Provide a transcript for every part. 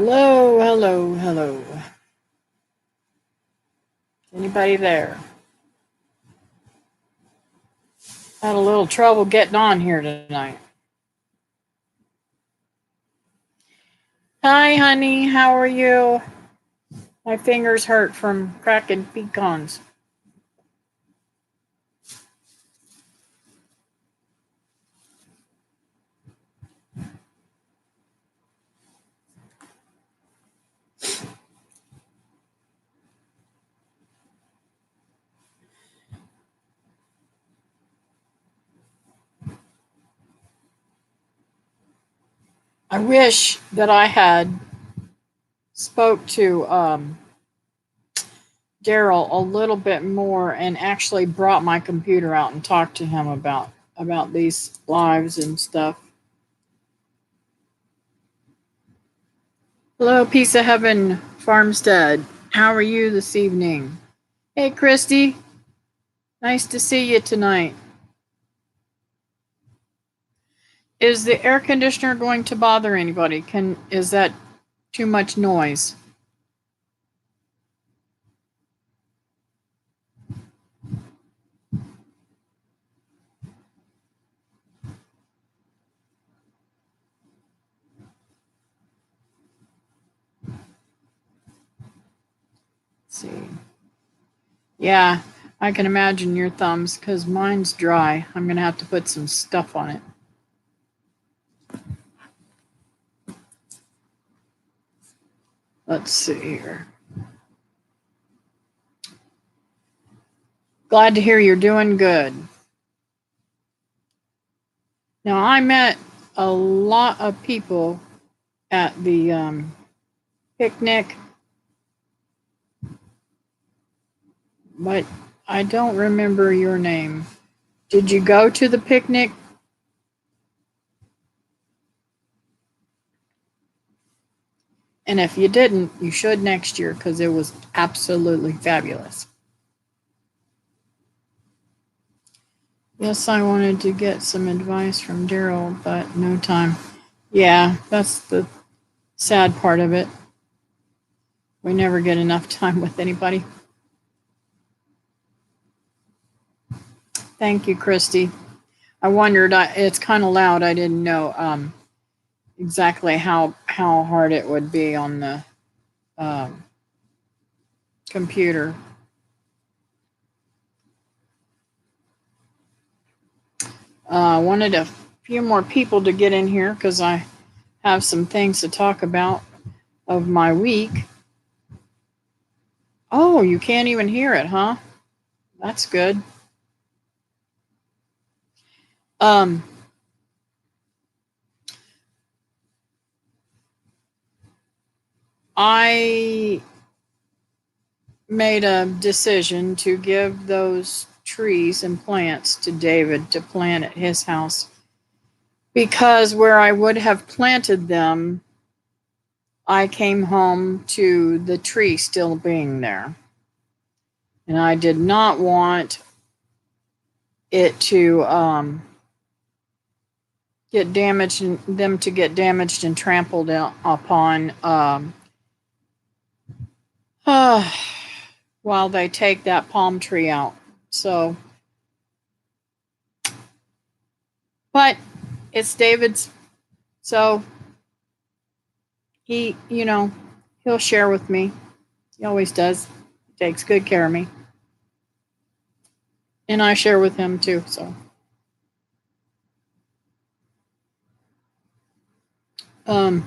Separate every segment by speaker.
Speaker 1: Hello, hello, hello. Anybody there? Had a little trouble getting on here tonight. Hi, honey. How are you? My fingers hurt from cracking pecans. I wish that I had spoke to Daryl a little bit more and actually brought my computer out and talked to him about these lives and stuff. Hello, Piece of Heaven Farmstead. How are you this evening? Hey, Christy. Nice to see you tonight. Is the air conditioner going to bother anybody? Is that too much noise? Let's see. Yeah, I can imagine your thumbs because mine's dry. I'm going to have to put some stuff on it. Let's see here. Glad to hear you're doing good. Now, I met a lot of people at the picnic, but I don't remember your name. Did you go to the picnic? And if you didn't, you should next year because it was absolutely fabulous. Yes, I wanted to get some advice from Daryl, but no time. Yeah, that's the sad part of it. We never get enough time with anybody. Thank you, Christy. I wondered, it's kind of loud. I didn't know exactly how hard it would be on the um, computer. I wanted a few more people to get in here because I have some things to talk about of my week. Oh, you can't even hear it, huh? That's good. Um, I made a decision to give those trees and plants to David to plant at his house because where I would have planted them, I came home to the tree still being there. And I did not want it to get damaged and them to get damaged and trampled upon while they take that palm tree out. So, but it's David's, so he'll share with me. He always does. He takes good care of me. And I share with him too, so. Um,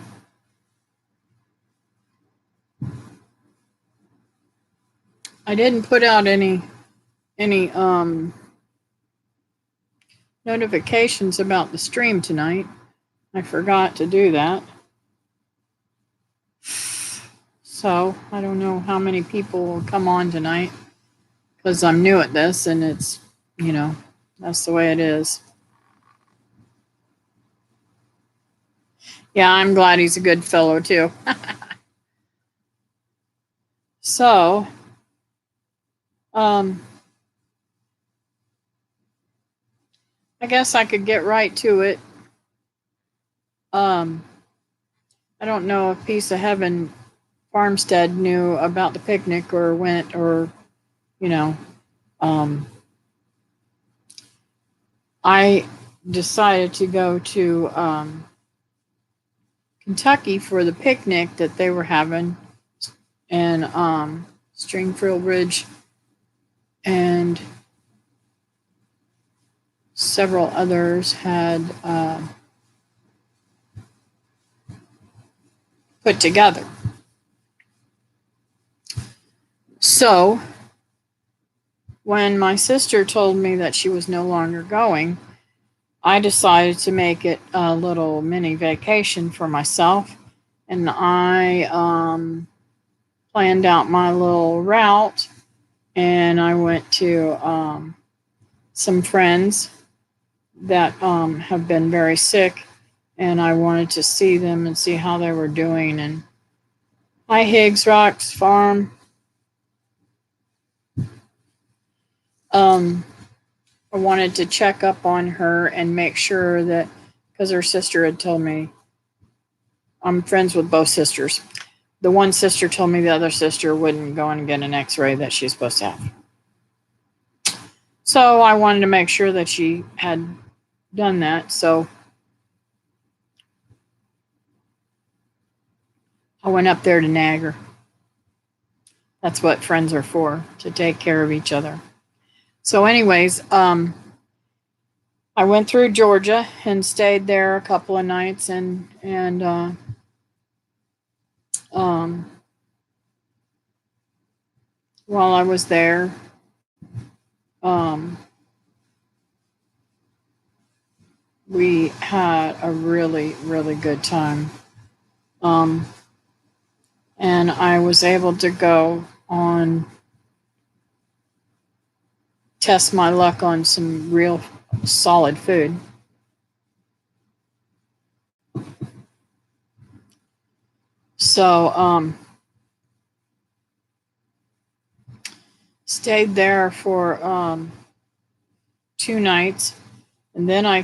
Speaker 1: I didn't put out any notifications about the stream tonight. I forgot to do that. So I don't know how many people will come on tonight because I'm new at this and it's, that's the way it is. Yeah, I'm glad he's a good fellow too. So, I guess I could get right to it. I don't know if Piece of Heaven Farmstead knew about the picnic or went, or, you know, um, I decided to go to Kentucky for the picnic that they were having, and Stringfield Ridge and several others had put together. So when my sister told me that she was no longer going, I decided to make it a little mini vacation for myself, and I planned out my little route, and I went to some friends that have been very sick, and I wanted to see them and see how they were doing. And hi, Higgs Rocks Farm. I wanted to check up on her and make sure that, because her sister had told me, I'm friends with both sisters. The one sister told me the other sister wouldn't go and get an x-ray that she's supposed to have. So I wanted to make sure that she had done that. So I went up there to nag her. That's what friends are for, to take care of each other. So anyways, I went through Georgia and stayed there a couple of nights, and while I was there, we had a really, really good time. And I was able to go on, test my luck on some real solid food. So, stayed there for 2 nights, and then I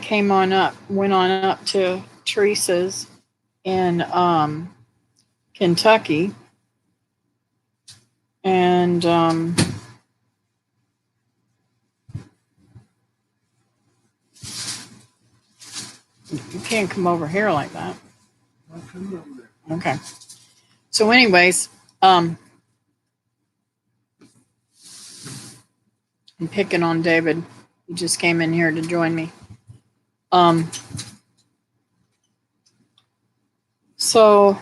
Speaker 1: went on up to Teresa's in Kentucky, and you can't come over here like that.
Speaker 2: I'll come over there.
Speaker 1: Okay. So, anyways, I'm picking on David. He just came in here to join me. So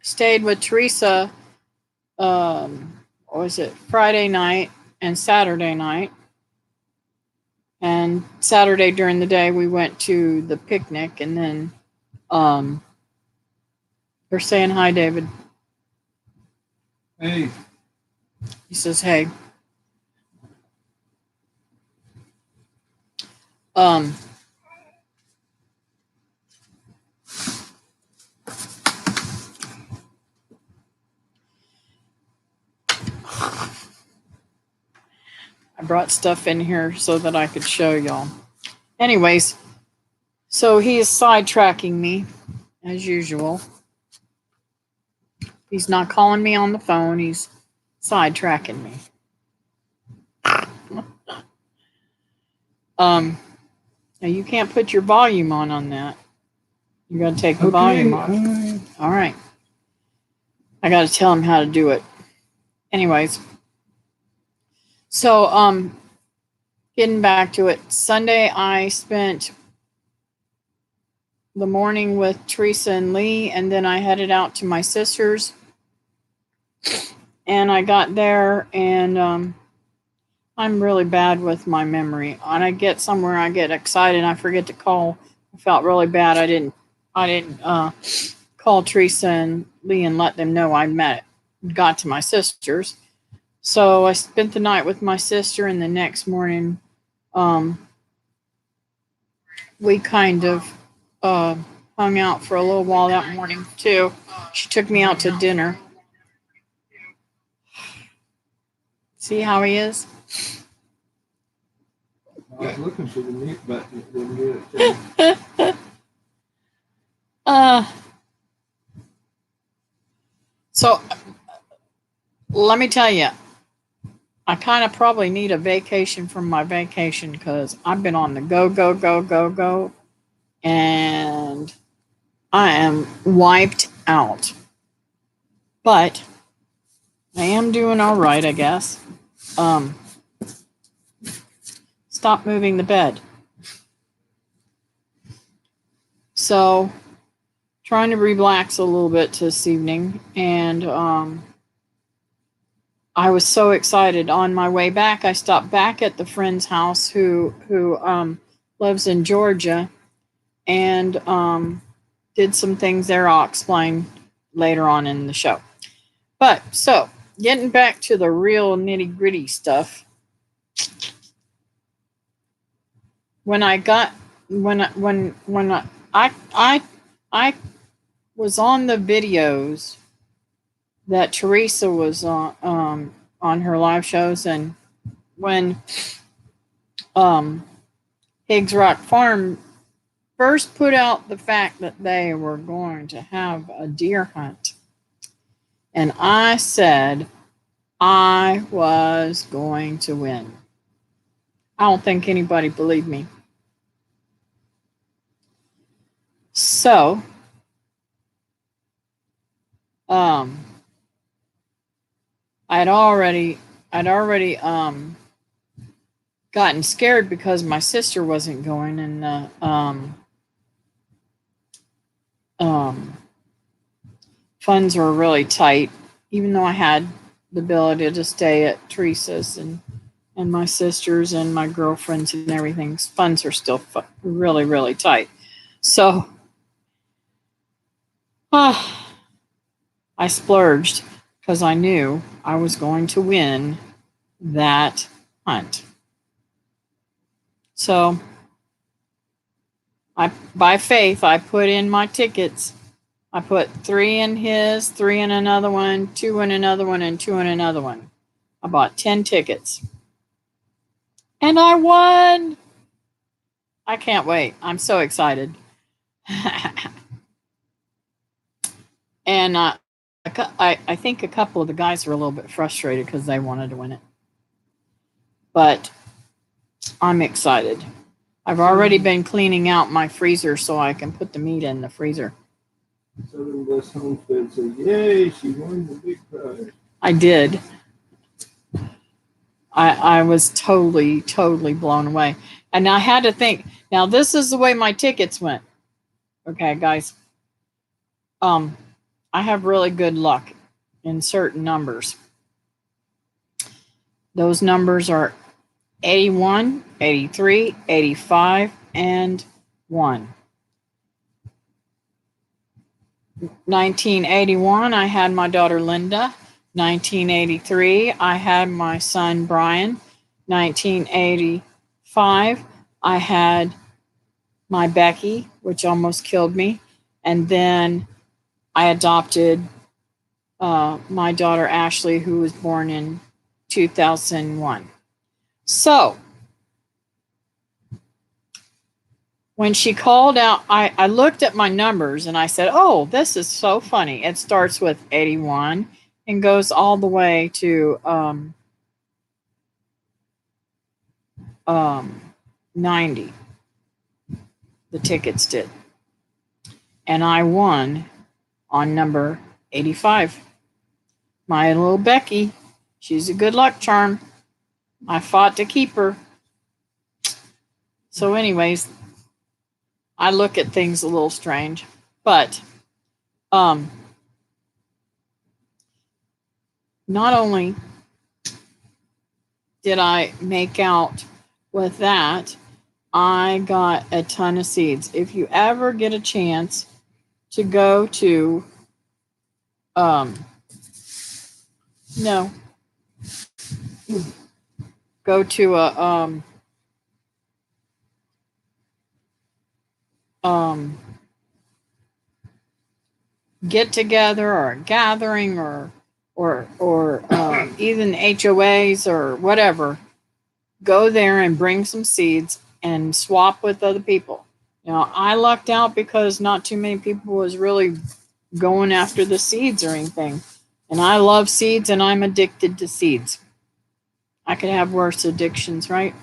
Speaker 1: stayed with Teresa. What was it? Friday night and Saturday night. And Saturday during the day we went to the picnic, and then they're saying hi, David.
Speaker 2: Hey.
Speaker 1: He says hey. I brought stuff in here so that I could show y'all. Anyways, so he is sidetracking me as usual. He's not calling me on the phone. He's sidetracking me. Now you can't put your volume on that. You got to take the volume off. All right. I got to tell him how to do it. Anyways, so getting back to it, Sunday I spent the morning with Teresa and Lee, and then I headed out to my sister's, and I got there, and I'm really bad with my memory. When I get somewhere, I get excited and I forget to call. I felt really bad. I didn't call Teresa and Lee and let them know I got to my sister's. So I spent the night with my sister, and the next morning, we kind of hung out for a little while that morning too. She took me out to dinner. See how he is?
Speaker 2: I was looking for the mute button. It didn't get it.
Speaker 1: So let me tell you, I kind of probably need a vacation from my vacation because I've been on the go, go, go, go, go, and I am wiped out. But I am doing all right, I guess. Stop moving the bed. So, trying to relax a little bit this evening, and I was so excited. On my way back, I stopped back at the friend's house who lives in Georgia, and did some things there. I'll explain later on in the show. But so, getting back to the real nitty gritty stuff. When I got when I was on the videos that Teresa was on her live shows, and when Higgs Rock Farm first put out the fact that they were going to have a deer hunt, and I said I was going to win. I don't think anybody believed me. So, I'd already gotten scared because my sister wasn't going, and funds were really tight, even though I had the ability to stay at Teresa's and my sister's and my girlfriends and everything. Funds are still really, really tight. So I splurged because I knew I was going to win that hunt. So by faith, I put in my tickets. I put 3 in his, 3 in another one, 2 in another one, and 2 in another one. I bought 10 tickets. And I won. I can't wait. I'm so excited. And I think a couple of the guys were a little bit frustrated because they wanted to win it. But I'm excited. I've already been cleaning out my freezer so I can put the meat in the freezer.
Speaker 2: Southern Bliss Homestead said, "Yay, she won the big prize."
Speaker 1: I did. I was totally blown away. And I had to think, now this is the way my tickets went. Okay, guys. I have really good luck in certain numbers. Those numbers are 81, 83, 85, and 1. 1981, I had my daughter Linda. 1983, I had my son Brian. 1985, I had my Becky, which almost killed me. And then I adopted my daughter Ashley, who was born in 2001. So when she called out, I looked at my numbers and I said, oh, this is so funny. It starts with 81 and goes all the way to 90. The tickets did. And I won on number 85. My little Becky, she's a good luck charm. I fought to keep her. So anyways, I look at things a little strange, but not only did I make out with that, I got a ton of seeds. If you ever get a chance to go to go to a get together or a gathering or even HOAs or whatever, go there and bring some seeds and swap with other people. You know, I lucked out because not too many people was really going after the seeds or anything. And I love seeds and I'm addicted to seeds. I could have worse addictions, right?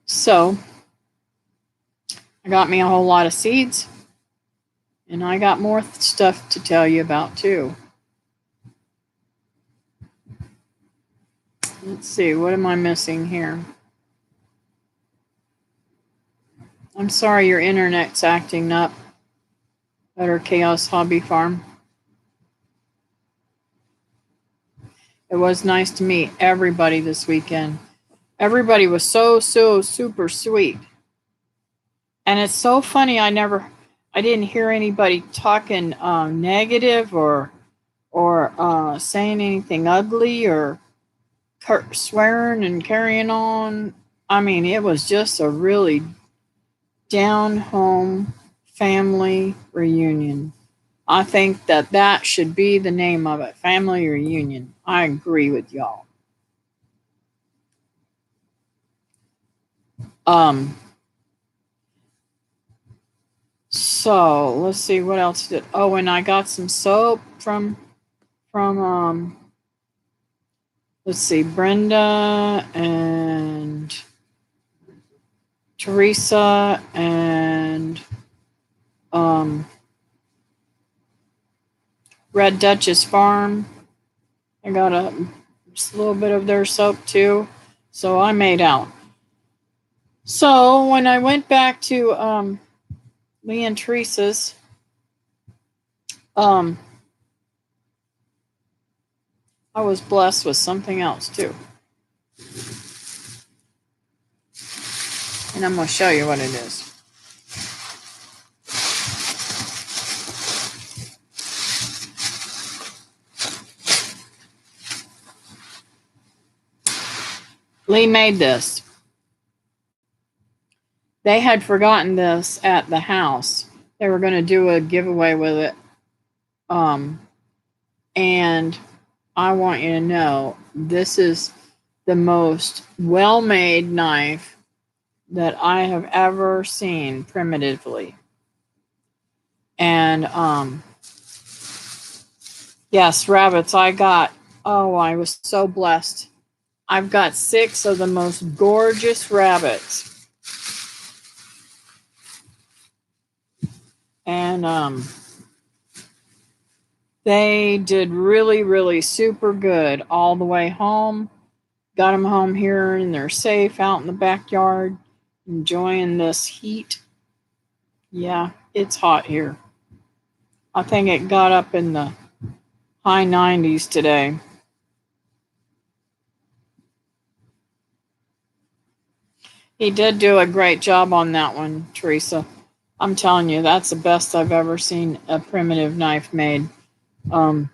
Speaker 1: So I got me a whole lot of seeds. And I got more stuff to tell you about too. Let's see, what am I missing here? I'm sorry your internet's acting up. Better Chaos Hobby Farm. It was nice to meet everybody this weekend. Everybody was so super sweet. And it's so funny, I didn't hear anybody talking negative or saying anything ugly or swearing and carrying on. I mean, it was just a really down home family reunion. I think that should be the name of it, family reunion. I agree with y'all. So let's see what else did. Oh, and I got some soap from let's see, Brenda and Teresa and Red Duchess Farm. I got just a little bit of their soap too. So I made out. So when I went back to Lee and Teresa's, I was blessed with something else too. And I'm going to show you what it is. Lee made this. They had forgotten this at the house. They were going to do a giveaway with it. And I want you to know this is the most well-made knife that I have ever seen primitively. And yes, rabbits, I was so blessed. I've got 6 of the most gorgeous rabbits. And they did really, really super good all the way home. Got them home here and they're safe out in the backyard, enjoying this heat. Yeah, it's hot here. I think it got up in the high 90s today. He did do a great job on that one, Teresa. I'm telling you, that's the best I've ever seen a primitive knife made. And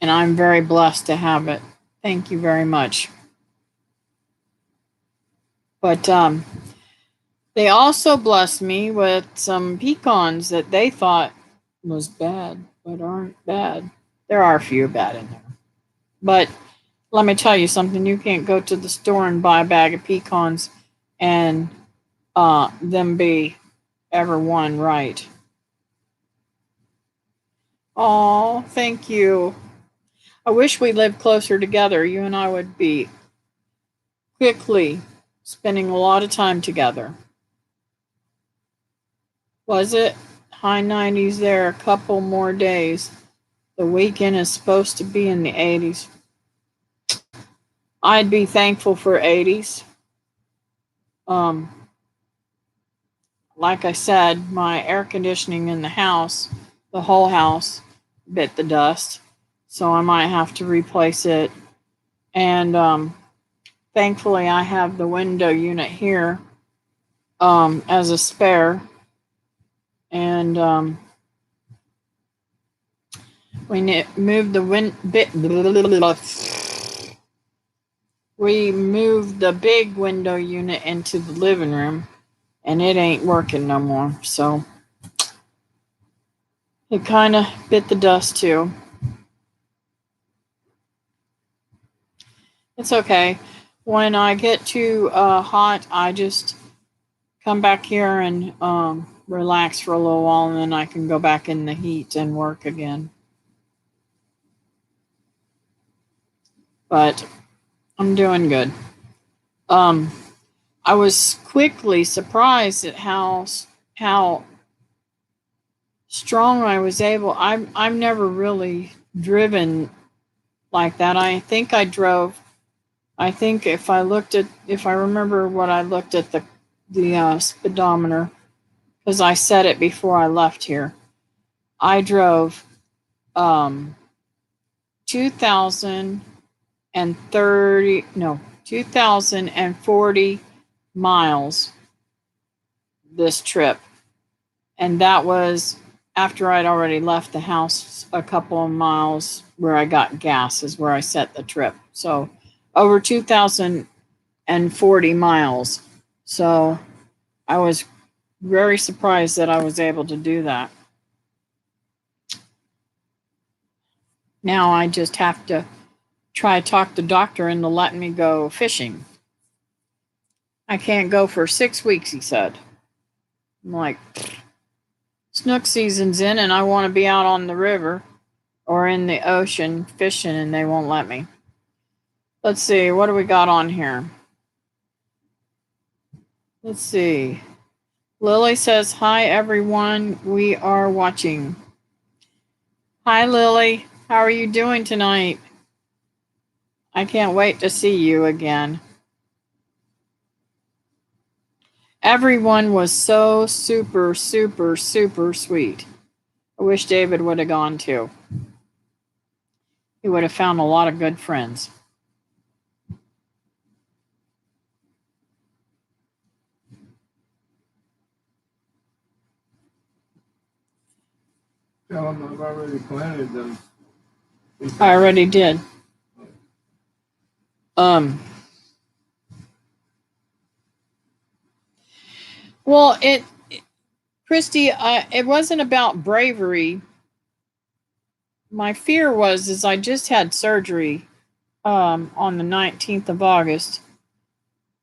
Speaker 1: I'm very blessed to have it. Thank you very much. But they also blessed me with some pecans that they thought was bad, but aren't bad. There are a few bad in there. But let me tell you something. You can't go to the store and buy a bag of pecans and them be ever one right. Oh, thank you. I wish we lived closer together. You and I would be quickly spending a lot of time together. Was it high 90s there? A couple more days. The weekend is supposed to be in the 80s. I'd be thankful for 80s. Like I said, my air conditioning in the house, the whole house, bit the dust. So I might have to replace it. And thankfully, I have the window unit here as a spare. And we moved we moved the big window unit into the living room, and it ain't working no more. So it kind of bit the dust too. It's okay. When I get too hot, I just come back here and relax for a little while, and then I can go back in the heat and work again. But I'm doing good. I was quickly surprised at how strong I was able. I've never really driven like that. I think I drove. I think if I remember what I looked at the speedometer, because I set it before I left here. I drove 2,040 miles this trip. And that was after I'd already left the house a couple of miles where I got gas, is where I set the trip. So over 2,040 miles. So I was very surprised that I was able to do that. Now I just have to try to talk the doctor into letting me go fishing. I can't go for 6 weeks, he said. I'm like, snook season's in and I want to be out on the river or in the ocean fishing, and they won't let me. Let's see, what do we got on here? Let's see. Lily says, hi everyone, we are watching. Hi Lily, how are you doing tonight? I can't wait to see you again. Everyone was so super, super, super sweet. I wish David would have gone too. He would have found a lot of good friends.
Speaker 2: Tell them I've already planted them.
Speaker 1: I already did. Well, Christy, it wasn't about bravery. My fear is I just had surgery on the 19th of August,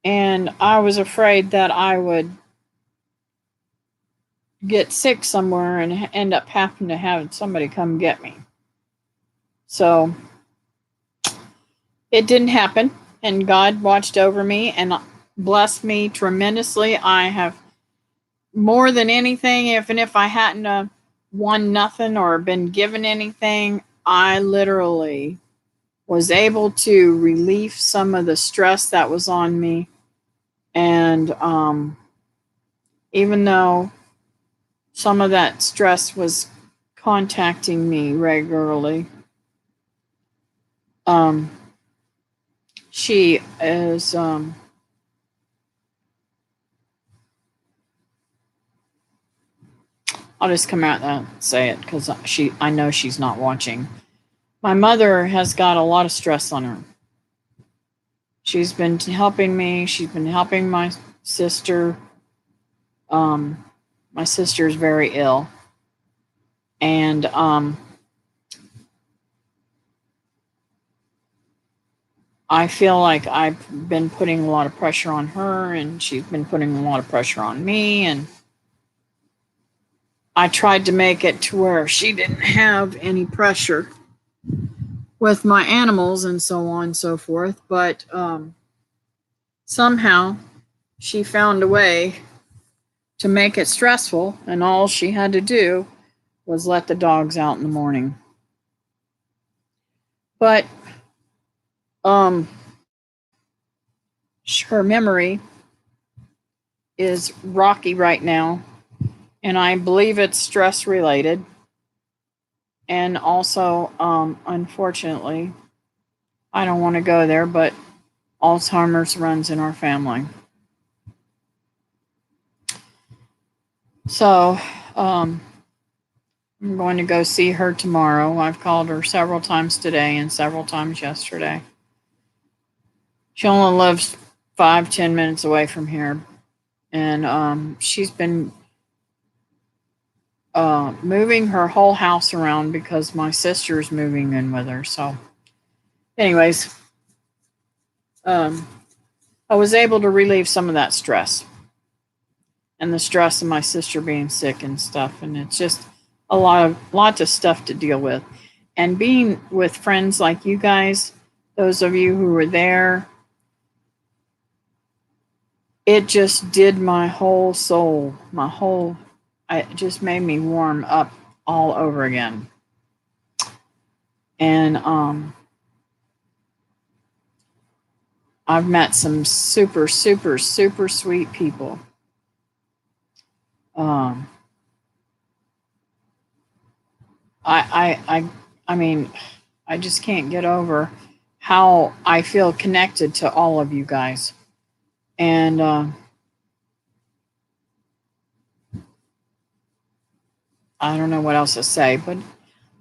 Speaker 1: and I was afraid that I would get sick somewhere and end up having to have somebody come get me. So it didn't happen, and God watched over me and blessed me tremendously. I have more than anything, even if I hadn't won nothing or been given anything, I literally was able to relieve some of the stress that was on me. And even though some of that stress was contacting me regularly, she is I'll just come out and say it because I know she's not watching. My mother has got a lot of stress on her. She's been helping me. She's been helping my sister. My sister's very ill. And I feel like I've been putting a lot of pressure on her, and she's been putting a lot of pressure on me. And I tried to make it to where she didn't have any pressure with my animals and so on and so forth. But somehow she found a way to make it stressful, and all she had to do was let the dogs out in the morning. But her memory is rocky right now, and I believe it's stress related. And also, unfortunately, I don't want to go there, but Alzheimer's runs in our family. So, I'm going to go see her tomorrow. I've called her several times today and several times yesterday. She only lives 5-10 minutes away from here. And she's been moving her whole house around because my sister's moving in with her. So, anyways, I was able to relieve some of that stress. and the stress of my sister being sick and stuff. And it's just lots of stuff to deal with. And being with friends like you guys, those of you who were there, it just did my whole soul, it just made me warm up all over again. And I've met some super, super, super sweet people. I mean, I just can't get over how I feel connected to all of you guys. And I don't know what else to say, but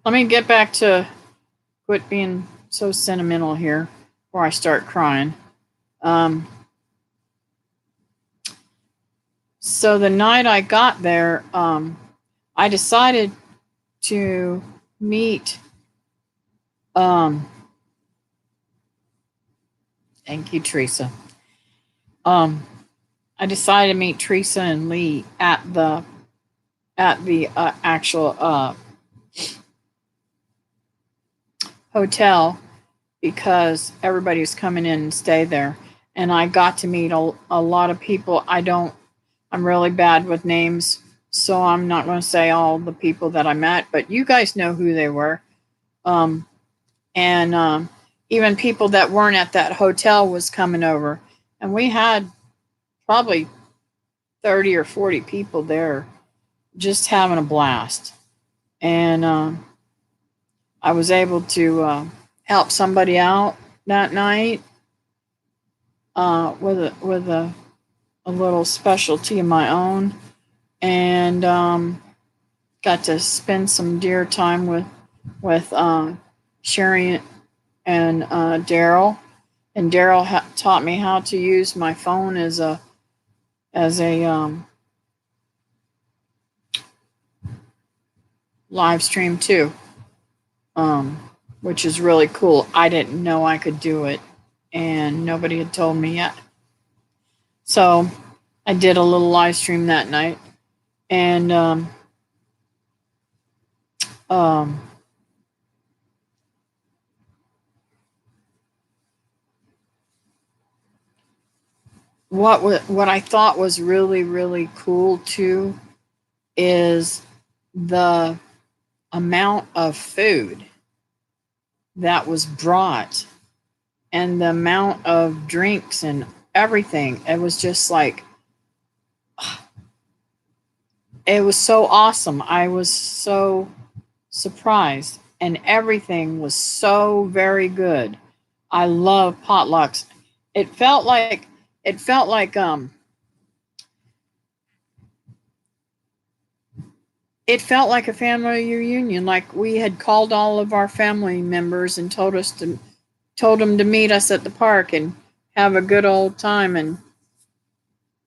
Speaker 1: let me get back to quit being so sentimental here before I start crying. So the night I got there, I decided to meet. Thank you, Teresa. I decided to meet Teresa and Lee at the actual hotel because everybody was coming in and stay there, and I got to meet a lot of people. I'm really bad with names, so I'm not going to say all the people that I met, but you guys know who they were. And even people that weren't at that hotel was coming over, and we had probably 30 or 40 people there just having a blast. And I was able to help somebody out that night with a little specialty of my own, and got to spend some dear time with Sherry and Daryl. And Daryl taught me how to use my phone as a live stream too, which is really cool. I didn't know I could do it, and nobody had told me yet. So I did a little live stream that night, and what I thought was really, really cool too is the amount of food that was brought and the amount of drinks and everything. It was just like, it was so awesome. I was so surprised, and everything was so very good. I love potlucks. It felt like it felt like a family reunion. Like we had called all of our family members and told them to meet us at the park and have a good old time, and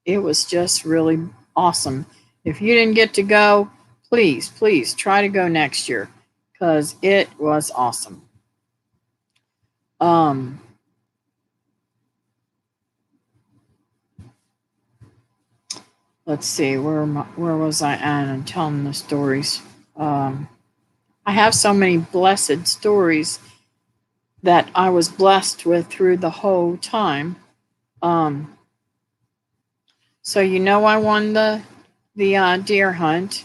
Speaker 1: it was just really awesome. If you didn't get to go, please try to go next year because it was awesome. Let's see, where was I at? I'm telling the stories. I have so many blessed stories that I was blessed with through the whole time. So I won the deer hunt,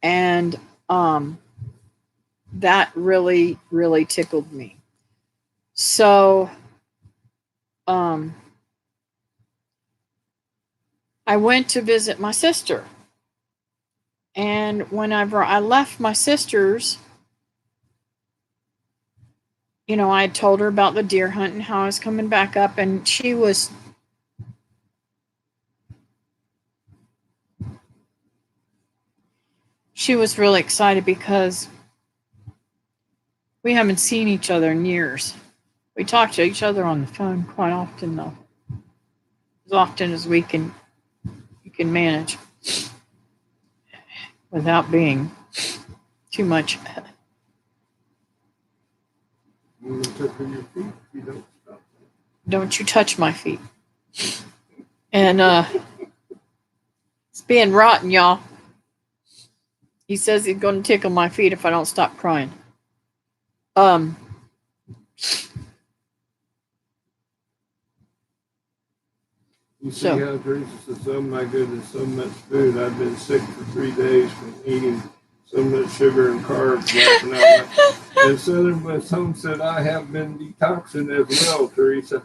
Speaker 1: and that really, really tickled me. So I went to visit my sister. And whenever I left my sister's, I had told her about the deer hunt and how I was coming back up, and she was really excited because we haven't seen each other in years. We talk to each other on the phone quite often, though, as often as we can manage without being too much.
Speaker 2: Don't
Speaker 1: you touch my feet. And being rotten, y'all. He says he's going to tickle my feet if I don't stop crying. You
Speaker 2: see how Teresa says, oh my goodness, so much food. I've been sick for 3 days from eating so much sugar and carbs. And Southern Bliss Home said, I have been detoxing as well, Teresa.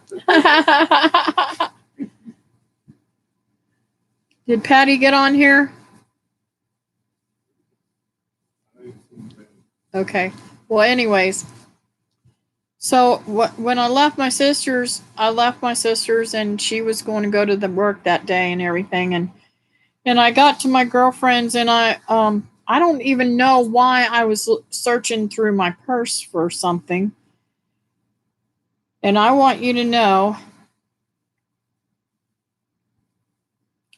Speaker 1: Did Patty get on here? Okay. Well, anyways, so when I left my sister's, and she was going to go to the work that day and everything, and I got to my girlfriend's, and I don't even know why I was searching through my purse for something, and I want you to know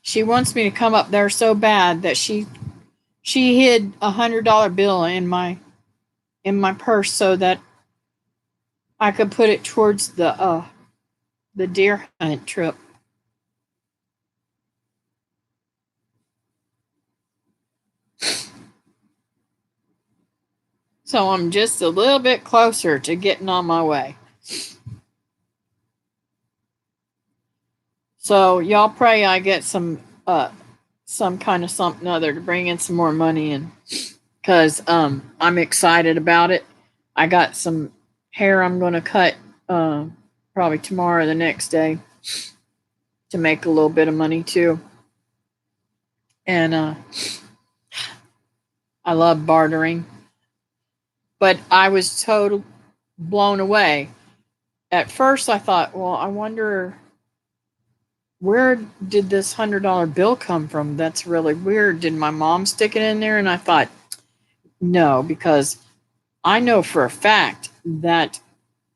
Speaker 1: she wants me to come up there so bad that she hid $100 bill in my purse so that I could put it towards the deer hunt trip. So I'm just a little bit closer to getting on my way. So y'all pray I get some kind of something other to bring in some more money in, because I'm excited about it. I got some hair I'm going to cut probably tomorrow or the next day to make a little bit of money too. And I love bartering. But I was totally blown away. At first I thought, well, I wonder where did this $100 bill come from? That's really weird. Did my mom stick it in there? And I thought, no, because I know for a fact that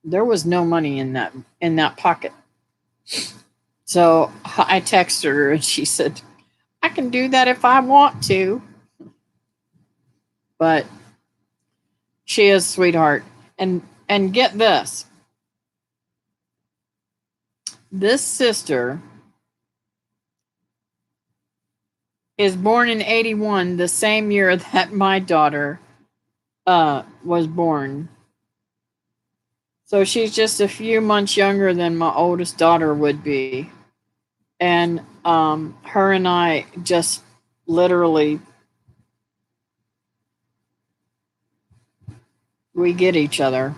Speaker 1: there was no money in that pocket. So I texted her and she said, I can do that if I want to. But she is a sweetheart. And get this. This sister is born in 81, the same year that my daughter was born. So she's just a few months younger than my oldest daughter would be. And her and I just literally, we get each other,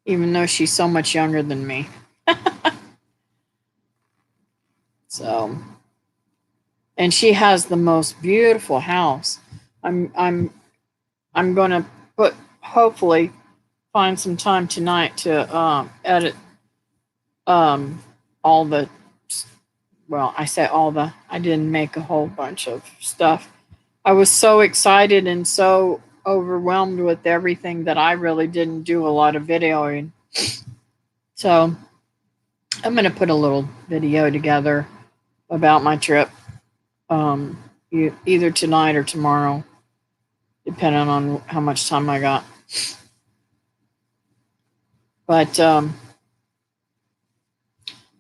Speaker 1: even though she's so much younger than me. So, and she has the most beautiful house. I'm going to hopefully find some time tonight to edit all the, well, I say all the, I didn't make a whole bunch of stuff. I was so excited and so overwhelmed with everything that I really didn't do a lot of videoing. So I'm going to put a little video together about my trip, either tonight or tomorrow, depending on how much time I got. But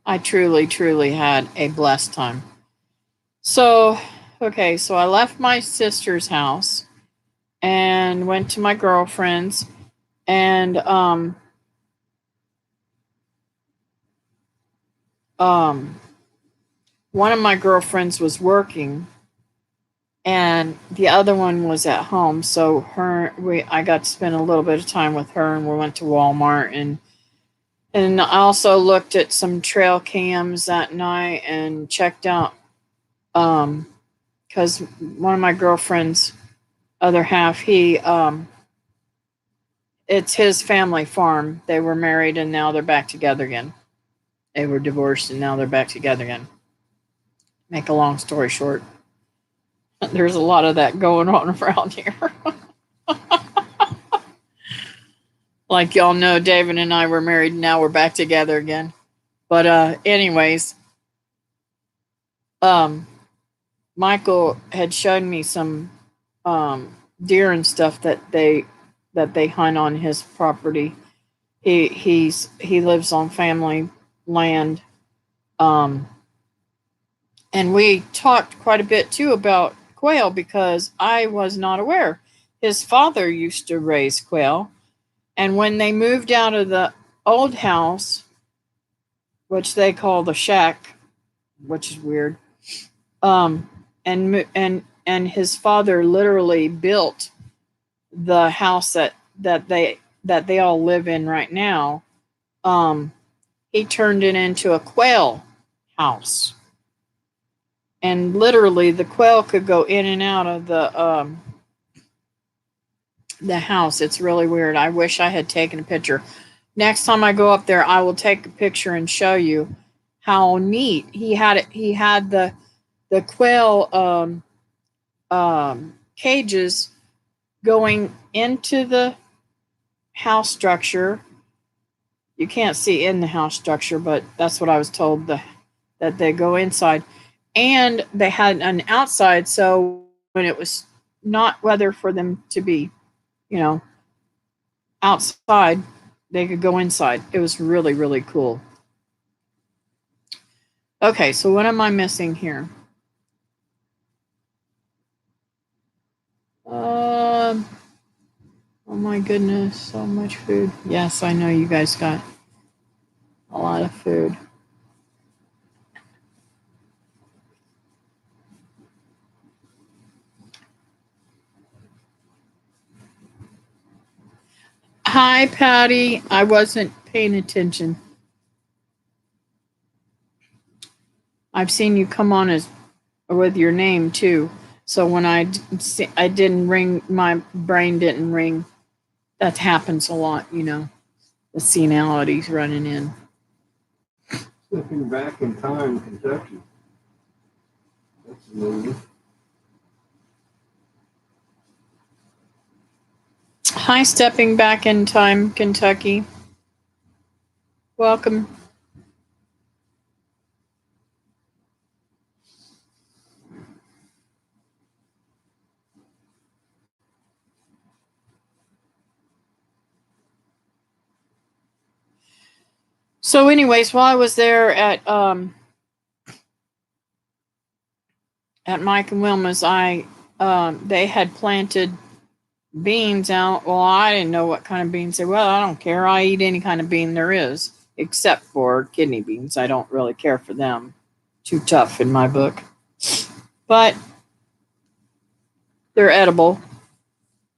Speaker 1: I truly, truly had a blessed time. So, okay, so I left my sister's house and went to my girlfriend's, and one of my girlfriends was working and the other one was at home. So I got to spend a little bit of time with her, and we went to Walmart, and I also looked at some trail cams that night and checked out, because one of my girlfriend's other half, it's his family farm. They were married and now they're back together again. They were divorced and now they're back together again. Make a long story short, there's a lot of that going on around here. Like y'all know, David and I were married and now we're back together again. But anyways, Michael had shown me some deer and stuff that they hunt on his property. He lives on family land, And we talked quite a bit too about quail because I was not aware. His father used to raise quail. And when they moved out of the old house, which they call the shack, which is weird, and his father literally built the house that they all live in right now. He turned it into a quail house, and literally the quail could go in and out of the house. It's really weird. I wish I had taken a picture. Next time I go up there, I will take a picture and show you how neat he had it. He had the quail cages going into the house structure. You can't see in the house structure, but that's what I was told, that they go inside. And they had an outside, so when it was not weather for them to be, outside, they could go inside. It was really, really cool. Okay, so what am I missing here? Oh my goodness, so much food. Yes, I know you guys got a lot of food. Hi, Patty. I wasn't paying attention. I've seen you come on as with your name too. So when I didn't ring, my brain didn't ring. That happens a lot, The senility's running in.
Speaker 2: Stepping back in time, Kentucky. That's a movie.
Speaker 1: Hi, Stepping Back in Time, Kentucky. Welcome. So, anyways, while I was there at Mike and Wilma's, they had planted beans out. Well, I didn't know what kind of beans they were. Well, I don't care. I eat any kind of bean there is, except for kidney beans. I don't really care for them. Too tough in my book. But they're edible.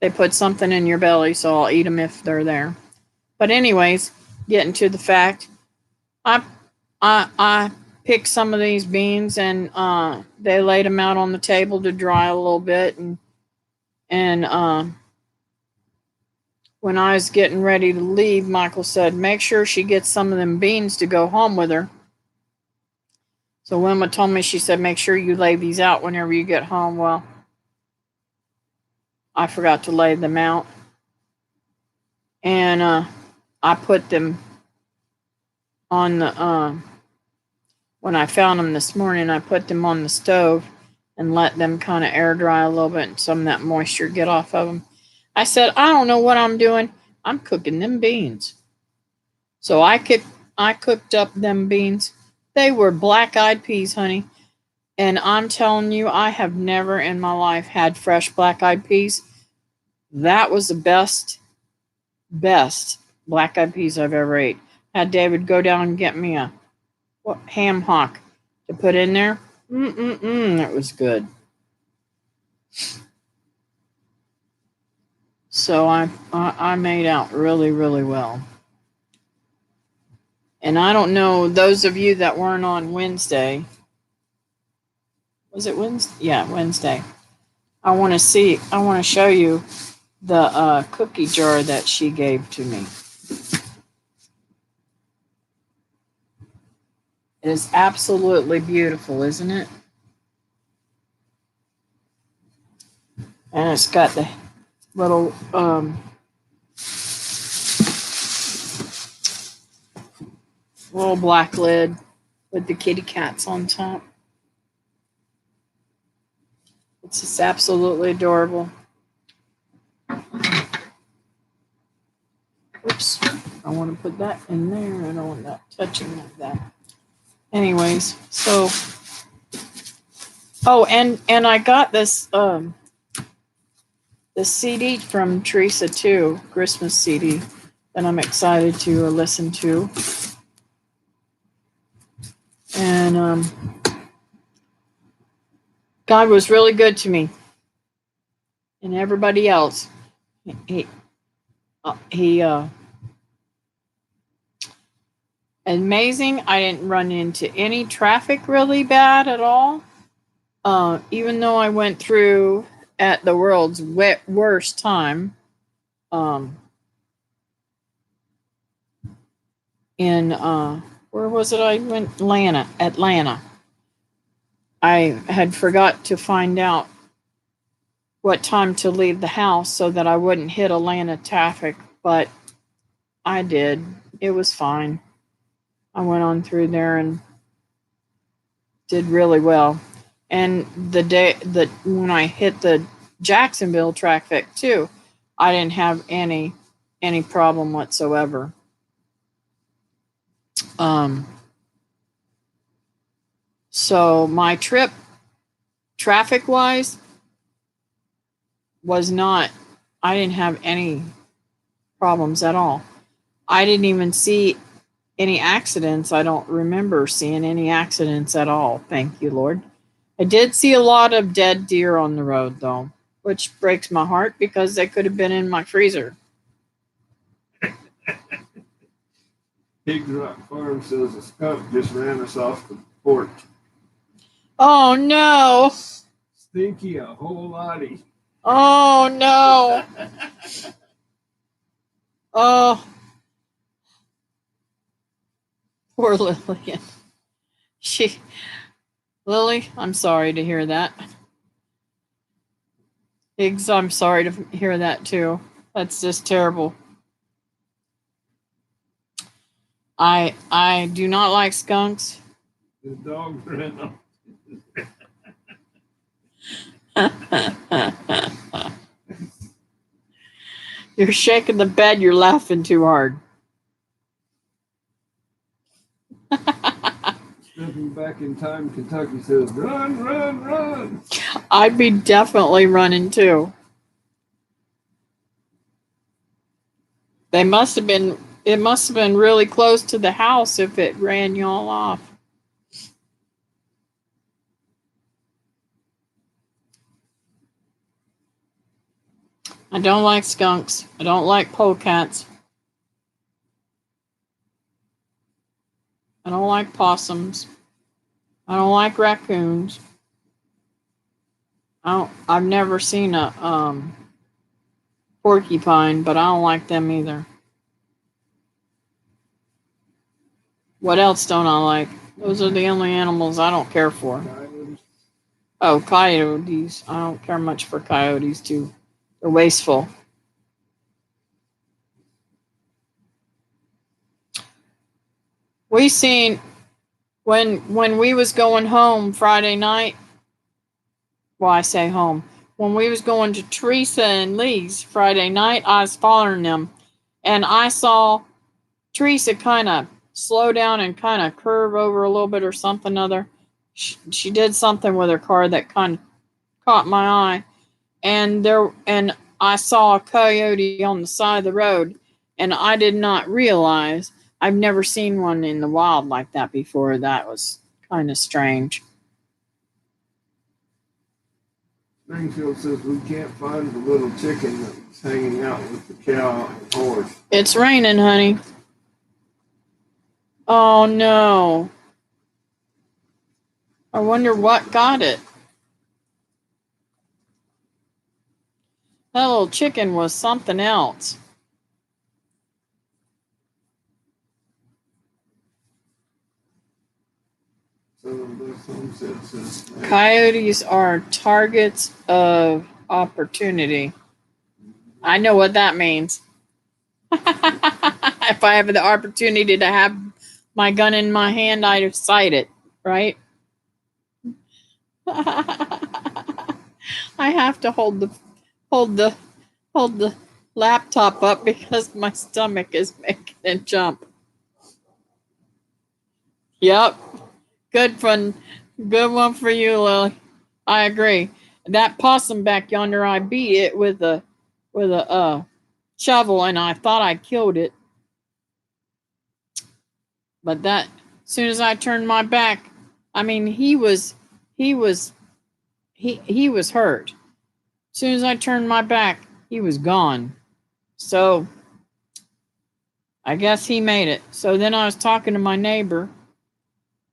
Speaker 1: They put something in your belly, so I'll eat them if they're there. But anyways, getting to the fact, I picked some of these beans and they laid them out on the table to dry a little bit, and when I was getting ready to leave, Michael said, "Make sure she gets some of them beans to go home with her." So Wilma told me, she said, "Make sure you lay these out whenever you get home." Well, I forgot to lay them out, and I put them on the when I found them this morning, I put them on the stove and let them kind of air dry a little bit and some of that moisture get off of them. I said, I don't know what I'm doing. I'm cooking them beans. So I cooked up them beans. They were black-eyed peas, honey. And I'm telling you, I have never in my life had fresh black-eyed peas. That was the best black-eyed peas I've ever ate. Had David go down and get me a ham hock to put in there. It was good. So I made out really, really well. And I don't know, those of you that weren't on Wednesday, was it Wednesday? Yeah, Wednesday. I want to show you the cookie jar that she gave to me. It is absolutely beautiful, isn't it? And it's got the little little black lid with the kitty cats on top. It's just absolutely adorable. Oops, I want to put that in there. I don't want that touching like that. Anyways, so Oh, and I got this the CD from Teresa too, Christmas CD that I'm excited to listen to. And God was really good to me and everybody else. He amazing. I didn't run into any traffic really bad at all. Even though I went through at the world's worst time. In where was it? I went Atlanta. I had forgot to find out what time to leave the house so that I wouldn't hit Atlanta traffic, but I did. It was fine. I went on through there and did really well. And the day that when I hit the Jacksonville traffic too, I didn't have any problem whatsoever. So my trip, traffic wise, was not, I didn't have any problems at all. I didn't even see any accidents. I don't remember seeing any accidents at all. Thank you, Lord. I did see a lot of dead deer on the road, though, which breaks my heart because they could have been in my freezer.
Speaker 2: Pig Rock Farm says a skunk just ran us off the porch.
Speaker 1: Oh, no.
Speaker 2: Stinky a whole lottie.
Speaker 1: Oh, no. Oh, poor Lillian. Lily, I'm sorry to hear that. Higgs, I'm sorry to hear that too. That's just terrible. I do not like skunks.
Speaker 2: The dog ran off.
Speaker 1: You're shaking the bed, you're laughing too hard.
Speaker 2: Stepping back in time, Kentucky says, run, run, run.
Speaker 1: I'd be definitely running too. It must have been really close to the house if it ran y'all off. I don't like skunks. I don't like polecats. I don't like possums. I don't like raccoons. I've never seen a porcupine, but I don't like them either. What else don't I like? Those are the only animals I don't care for.
Speaker 2: Coyotes.
Speaker 1: Oh, coyotes. I don't care much for coyotes too. They're wasteful. We seen when we was going home Friday night. Well, I say home. When we was going to Teresa and Lee's Friday night, I was following them, and I saw Teresa kind of slow down and kind of curve over a little bit or something other. She did something with her car that kind of caught my eye, and I saw a coyote on the side of the road, and I did not realize. I've never seen one in the wild like that before. That was kind of strange.
Speaker 2: Springfield says we can't find the little chicken that's hanging out with the cow and horse.
Speaker 1: It's raining, honey. Oh no. I wonder what got it. That little chicken was something else. Coyotes are targets of opportunity. I know what that means. If I have the opportunity to have my gun in my hand, I'd sight it, right? I have to hold the laptop up because my stomach is making it jump. Yep. Good one for you, Lily. I agree. That possum back yonder, I beat it with a shovel, and I thought I killed it. But that, as soon as I turned my back, I mean, he was hurt. As soon as I turned my back, he was gone. So I guess he made it. So then I was talking to my neighbor,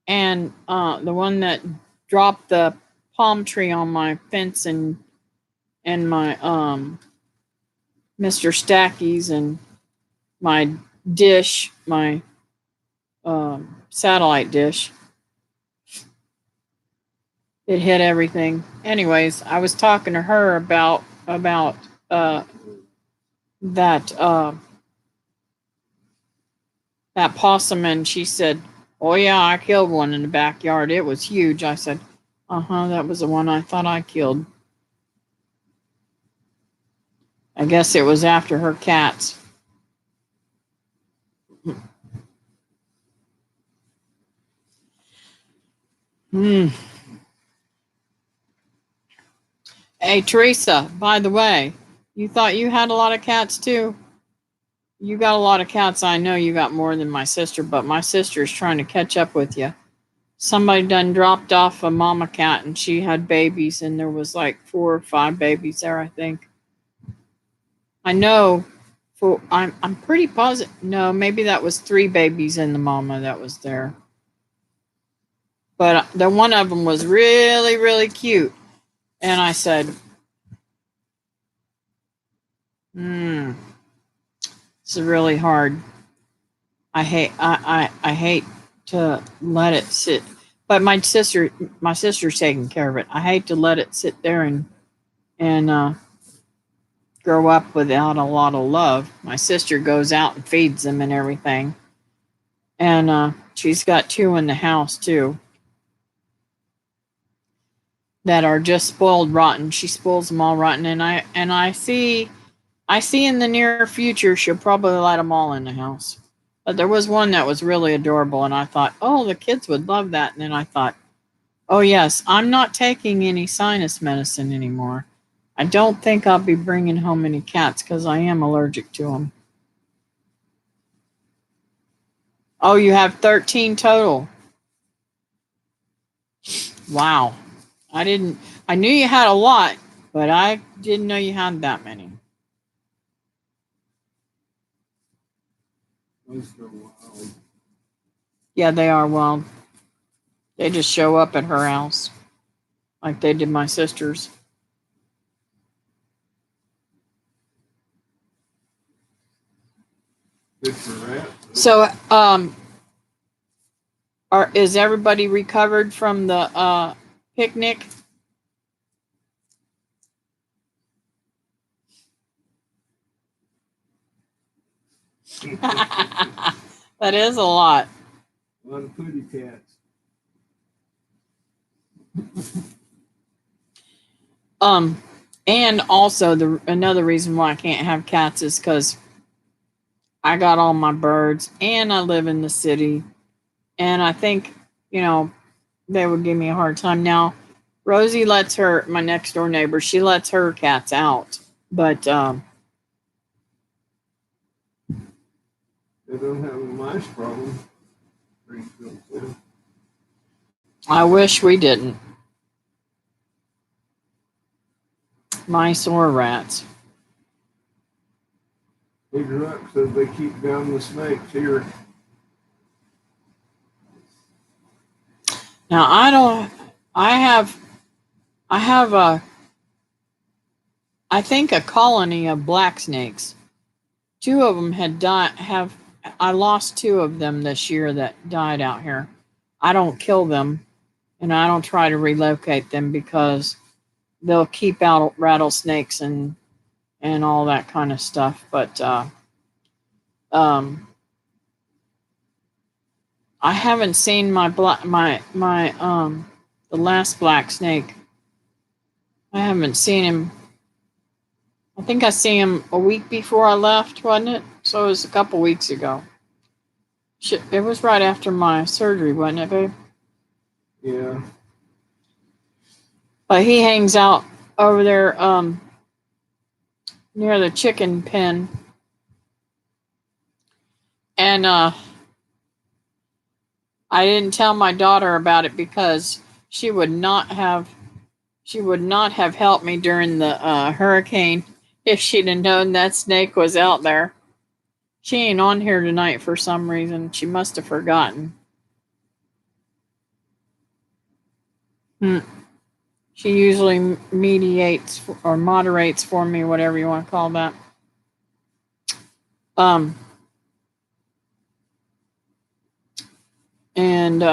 Speaker 1: and the one that dropped the palm tree on my fence, and my Mr. Stacky's, and my dish, my satellite dish. It hit everything. Anyways, I was talking to her about that that possum, and she said, "Oh yeah, I killed one in the backyard. It was huge." I said, that was the one I thought I killed. I guess it was after her cats. Hey, Teresa, by the way, you thought you had a lot of cats too? You got a lot of cats. I know you got more than my sister, but my sister's trying to catch up with you. Somebody done dropped off a mama cat, and she had babies, and there was like 4 or 5 babies there, I think. I know I'm pretty positive. No, maybe that was 3 babies in the mama that was there. But the one of them was really, really cute. And I said, this is really hard. I hate to let it sit. But my sister's taking care of it. I hate to let it sit there and grow up without a lot of love. My sister goes out and feeds them and everything. And she's got 2 in the house too that are just spoiled rotten. She spoils them all rotten, and I see in the near future she'll probably let them all in the house. But there was one that was really adorable, and I thought, oh, the kids would love that. And then I thought, oh yes, I'm not taking any sinus medicine anymore. I don't think I'll be bringing home any cats because I am allergic to them. Oh, you have 13 total. Wow. I knew you had a lot, but I didn't know you had that many.
Speaker 2: Those are wild.
Speaker 1: Yeah, they are wild. They just show up at her house like they did my sister's.
Speaker 2: Good for rats.
Speaker 1: So, is everybody recovered from the picnic? That is a lot.
Speaker 2: A lot of pooty cats.
Speaker 1: And also another reason why I can't have cats is because I got all my birds, and I live in the city, and I think, they would give me a hard time. Now, Rosie lets my next door neighbor, she lets her cats out, but
Speaker 2: They don't have a mice problem.
Speaker 1: I wish we didn't. Mice or rats.
Speaker 2: Big Rock says they keep down the snakes here.
Speaker 1: Now I think a colony of black snakes. 2 of them had died. I lost 2 of them this year that died out here. I don't kill them, and I don't try to relocate them because they'll keep out rattlesnakes and all that kind of stuff. But I haven't seen the last black snake. I haven't seen him. I think I seen him a week before I left, wasn't it? So it was a couple weeks ago. It was right after my surgery, wasn't it, babe?
Speaker 2: Yeah.
Speaker 1: But he hangs out over there near the chicken pen. And I didn't tell my daughter about it because she would not have helped me during the hurricane if she'd have known that snake was out there. She ain't on here tonight for some reason. She must have forgotten. She usually mediates or moderates for me, whatever you want to call that. And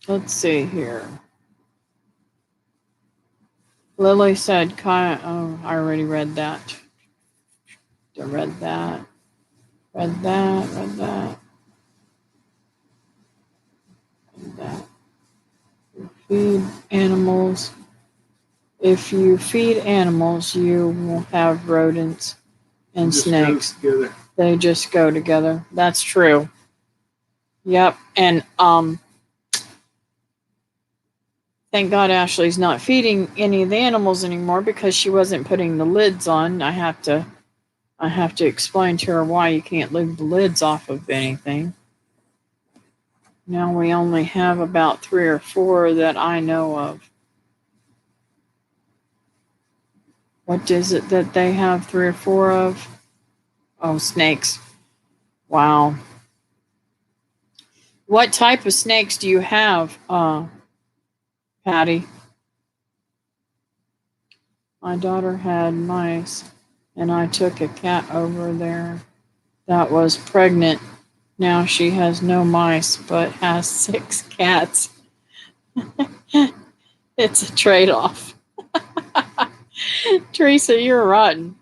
Speaker 1: let's see here. Lily said, oh, I already read that. I read that. Read that. Read that. Read that. Feed animals. If you feed animals, you will have rodents and snakes. They just go together. That's true. Yep. And thank God Ashley's not feeding any of the animals anymore because she wasn't putting the lids on. I have to explain to her why you can't leave the lids off of anything. Now we only have about 3 or 4 that I know of. What is it that they have 3 or 4 of? Oh, snakes. Wow. What type of snakes do you have, Patty? My daughter had mice, and I took a cat over there that was pregnant. Now she has no mice, but has 6 cats. It's a trade-off. Teresa, you're rotten.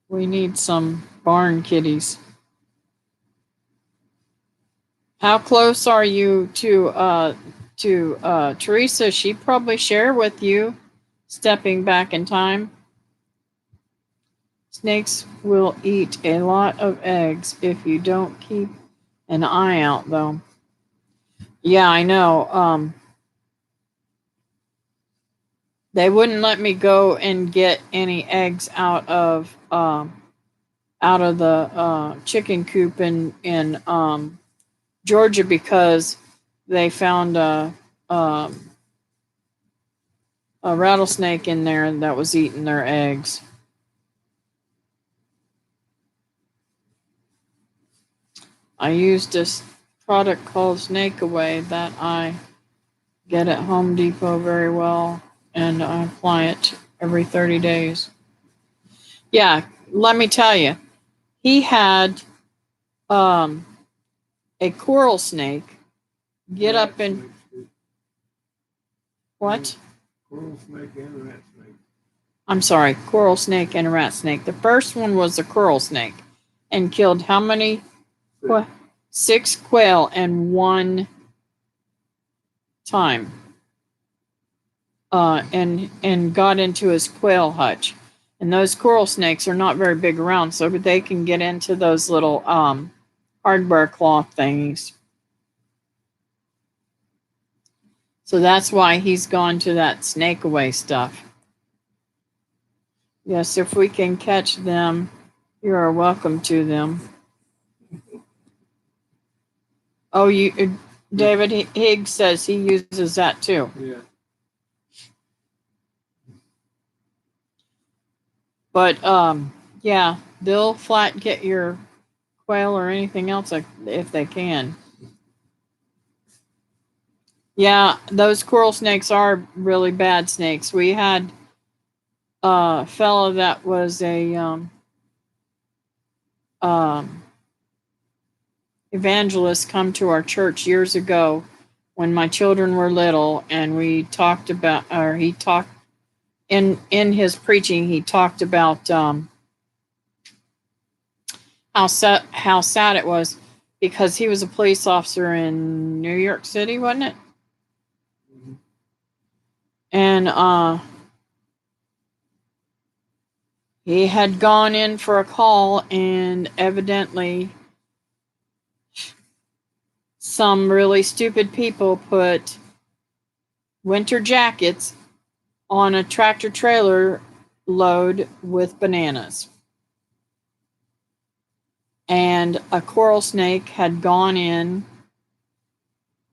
Speaker 1: We need some barn kitties. How close are you to Teresa? She'd probably share with you, stepping back in time. Snakes will eat a lot of eggs if you don't keep an eye out, though. Yeah, I know. They wouldn't let me go and get any eggs out of the chicken coop in Georgia because they found a rattlesnake in there that was eating their eggs. I used this product called Snake Away that I get at Home Depot very well, and I apply it every 30 days. Yeah, let me tell you, he had a coral snake get up and what?
Speaker 2: Coral snake and a rat snake.
Speaker 1: I'm sorry, coral snake and a rat snake. The first one was a coral snake and killed how many? 6 quail in one time. And got into his quail hutch. And those coral snakes are not very big around, so they can get into those little hardware cloth thingies. So that's why he's gone to that Snake Away stuff. Yes, if we can catch them, you are welcome to them. Oh, David Higgs says he uses that too.
Speaker 2: Yeah.
Speaker 1: But yeah, they'll flat get your quail or anything else if they can. Yeah, those coral snakes are really bad snakes. We had a fellow that was a evangelist come to our church years ago when my children were little, and we talked about, or he talked in his preaching, he talked about how sad it was because he was a police officer in New York City, wasn't it? Mm-hmm. And he had gone in for a call, and evidently some really stupid people put winter jackets on a tractor trailer load with bananas. And a coral snake had gone in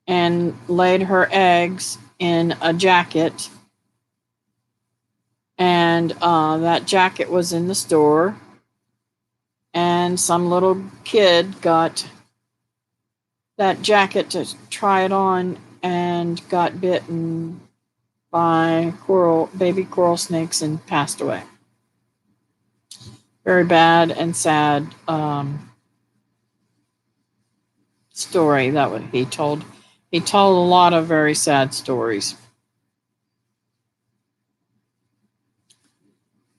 Speaker 1: and laid her eggs in a jacket. And that jacket was in the store. And some little kid got that jacket to try it on and got bitten by baby coral snakes and passed away. Very bad and sad story that what he told. He told a lot of very sad stories.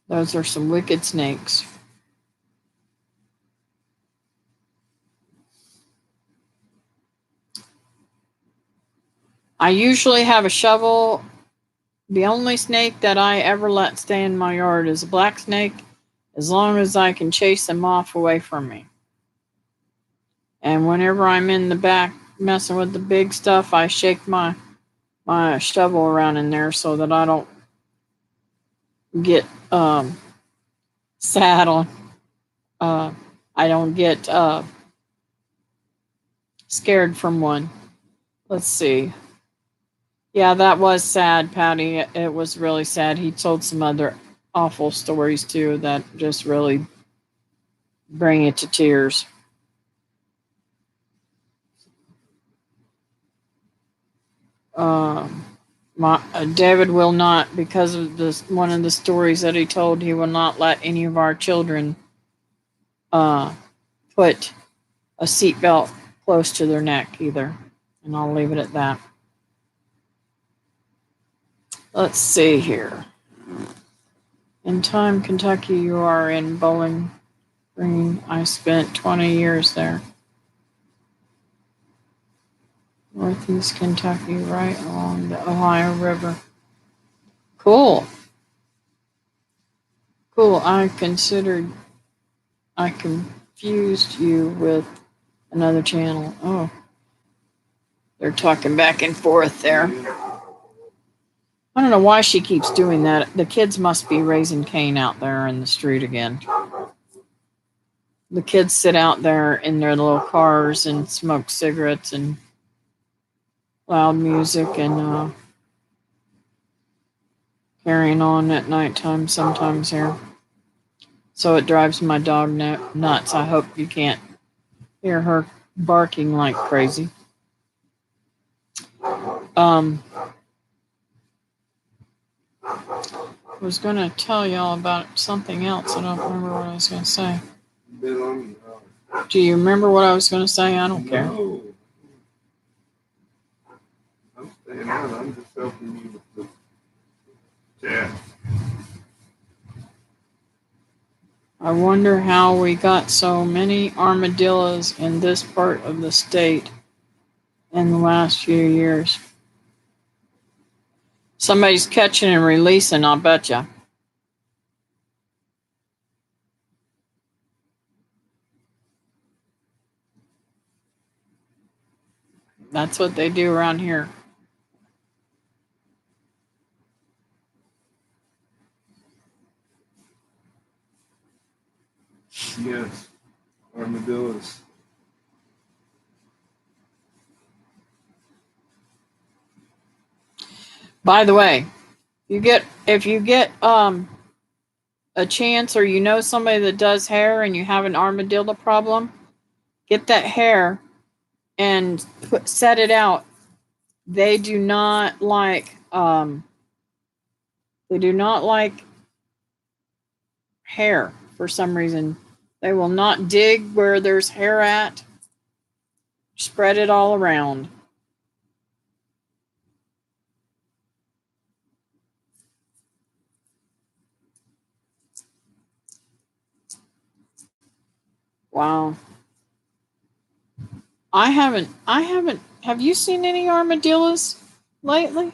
Speaker 1: Those are some wicked snakes. I usually have a shovel. The only snake that I ever let stay in my yard is a black snake, as long as I can chase them off away from me. And whenever I'm in the back messing with the big stuff, I shake my shovel around in there so that I don't get sad on. I don't get scared from one. Let's see. Yeah, that was sad, Patty. It was really sad. He told some other awful stories too that just really bring you to tears. David will not, because of this one of the stories that he told, he will not let any of our children put a seatbelt close to their neck either. And I'll leave it at that. Let's see here. In time, Kentucky, you are in Bowling Green. I spent 20 years there. Northeast Kentucky, right along the Ohio River. Cool. Cool. I confused you with another channel. Oh. They're talking back and forth there. I don't know why she keeps doing that. The kids must be raising Cain out there in the street again. The kids sit out there in their little cars and smoke cigarettes and loud music and carrying on at nighttime sometimes here. So it drives my dog nuts. I hope you can't hear her barking like crazy. I was going to tell y'all about something else. I don't remember what I was going to say. Do you remember what I was going to say? I don't care.
Speaker 2: No. I'm staying out. I'm just helping you with the chat.
Speaker 1: I wonder how we got so many armadillos in this part of the state in the last few years. Somebody's catching and releasing, I'll bet you. That's what they do around here.
Speaker 2: Yes, armadillos.
Speaker 1: By the way, if you get a chance, or you know somebody that does hair and you have an armadillo problem, get that hair and set it out. They do not like hair for some reason. They will not dig where there's hair at. Spread it all around. Wow. I haven't. Have you seen any armadillos lately?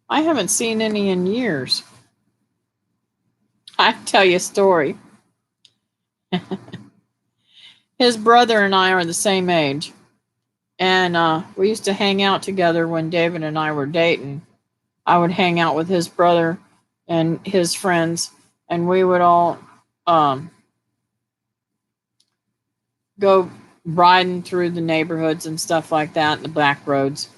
Speaker 1: I haven't seen any in years. I tell you a story. His brother and I are the same age. And we used to hang out together when David and I were dating. I would hang out with his brother and his friends, and we would all um, go riding through the neighborhoods and stuff like that, the back roads,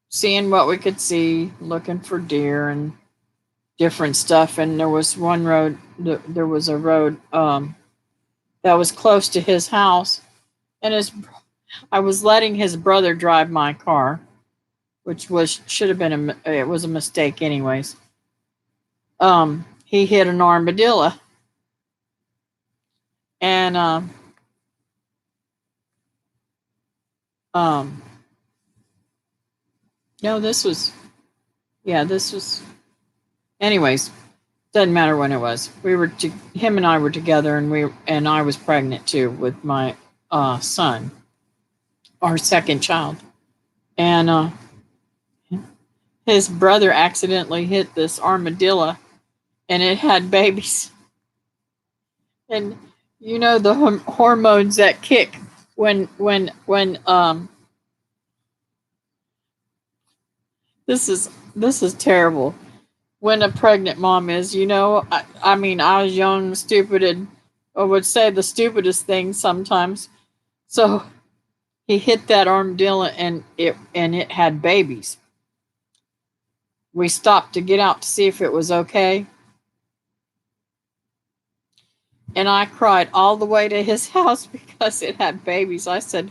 Speaker 1: seeing what we could see, looking for deer and different stuff. And there was one road, there was a road that was close to his house, and I was letting his brother drive my car, which should have been it was a mistake anyways. He hit an armadillo, and no, this was anyways, doesn't matter when it was. Him and I were together, and I was pregnant too with my son, our second child, and his brother accidentally hit this armadillo, and it had babies. And you know the hormones that kick when this is terrible. When a pregnant mom is, I mean, I was young and stupid, and I would say the stupidest things sometimes. So he hit that armadillo, and it had babies. We stopped to get out to see if it was okay. And I cried all the way to his house because it had babies. I said,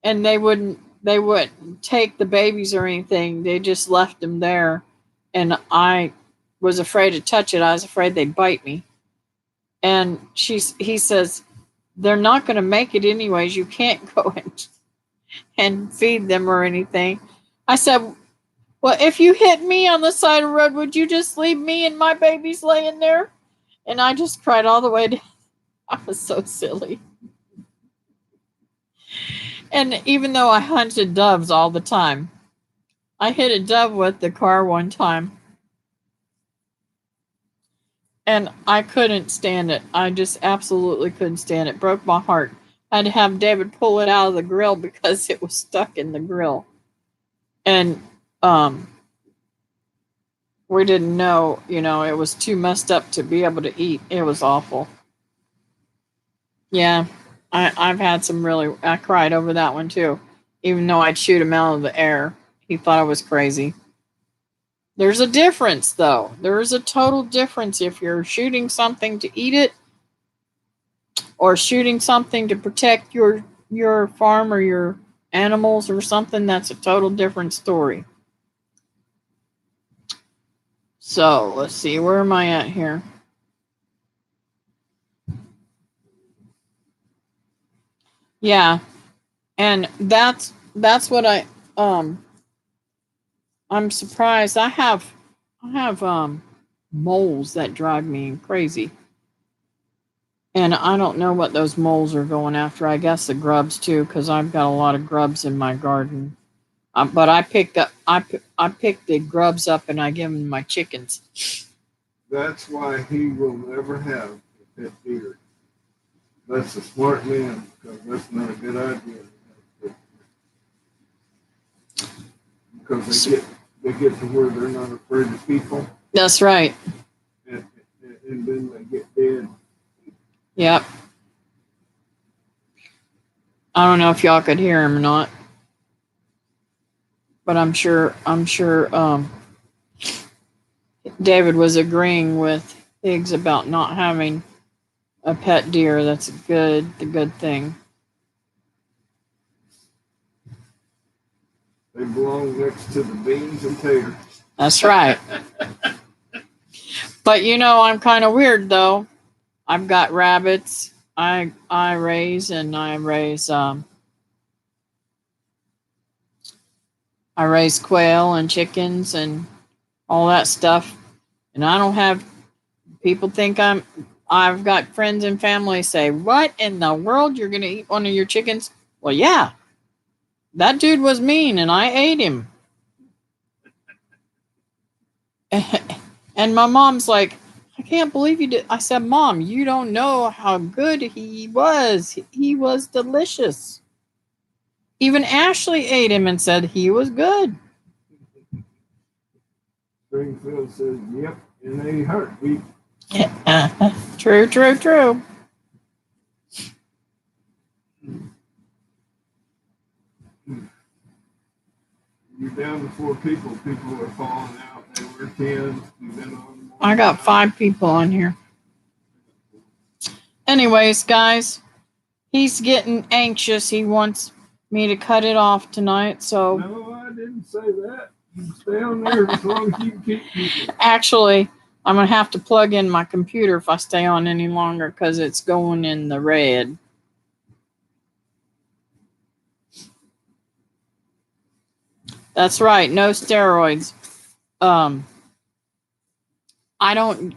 Speaker 1: and they wouldn't take the babies or anything. They just left them there. And I was afraid to touch it. I was afraid they'd bite me. And he says, they're not going to make it anyways. You can't go and feed them or anything. I said, well, if you hit me on the side of the road, would you just leave me and my babies laying there? And I just cried all the way down. I was so silly. And even though I hunted doves all the time, I hit a dove with the car one time. And I couldn't stand it. I just absolutely couldn't stand it. Broke my heart. I had to have David pull it out of the grill because it was stuck in the grill. And we didn't know, it was too messed up to be able to eat. It was awful. Yeah, I've had I cried over that one too. Even though I'd shoot him out of the air. He thought I was crazy. There's a difference, though. There is a total difference if you're shooting something to eat it or shooting something to protect your farm or your animals or something. That's a total different story. So let's see, where am I at here? Yeah, and that's what I'm surprised. I have moles that drive me crazy. And I don't know what those moles are going after. I guess the grubs too, because I've got a lot of grubs in my garden. But I pick the grubs up and I give them to my chickens.
Speaker 2: That's why he will never have a pet deer. That's a smart man, because that's not a good idea. Because they get to where they're not afraid of people.
Speaker 1: That's right.
Speaker 2: And then they get dead.
Speaker 1: Yep. I don't know if y'all could hear him or not, but I'm sure David was agreeing with Higgs about not having a pet deer. That's the good thing.
Speaker 2: They belong next to the beans and taters.
Speaker 1: That's right. But I'm kind of weird though. I've got rabbits. I raise quail and chickens and all that stuff. And I don't have people think I've got friends and family say, "What in the world? You're going to eat one of your chickens?" Well, yeah. That dude was mean and I ate him. And my mom's like, "I can't believe you did." I said, "Mom, you don't know how good he was. He was delicious. Even Ashley ate him and said he was good.
Speaker 2: Springfield says, yep, in a heartbeat.
Speaker 1: True, true, true.
Speaker 2: You're down to 4 people. People are falling out. They were 10. You've been on more.
Speaker 1: I got 5 people on here. Anyways, guys, he's getting anxious. He wants me to cut it off tonight. So
Speaker 2: no, I didn't say that. You stay on there as long as you can keep people.
Speaker 1: Actually, I'm going to have to plug in my computer if I stay on any longer because it's going in the red. That's right. No steroids. I don't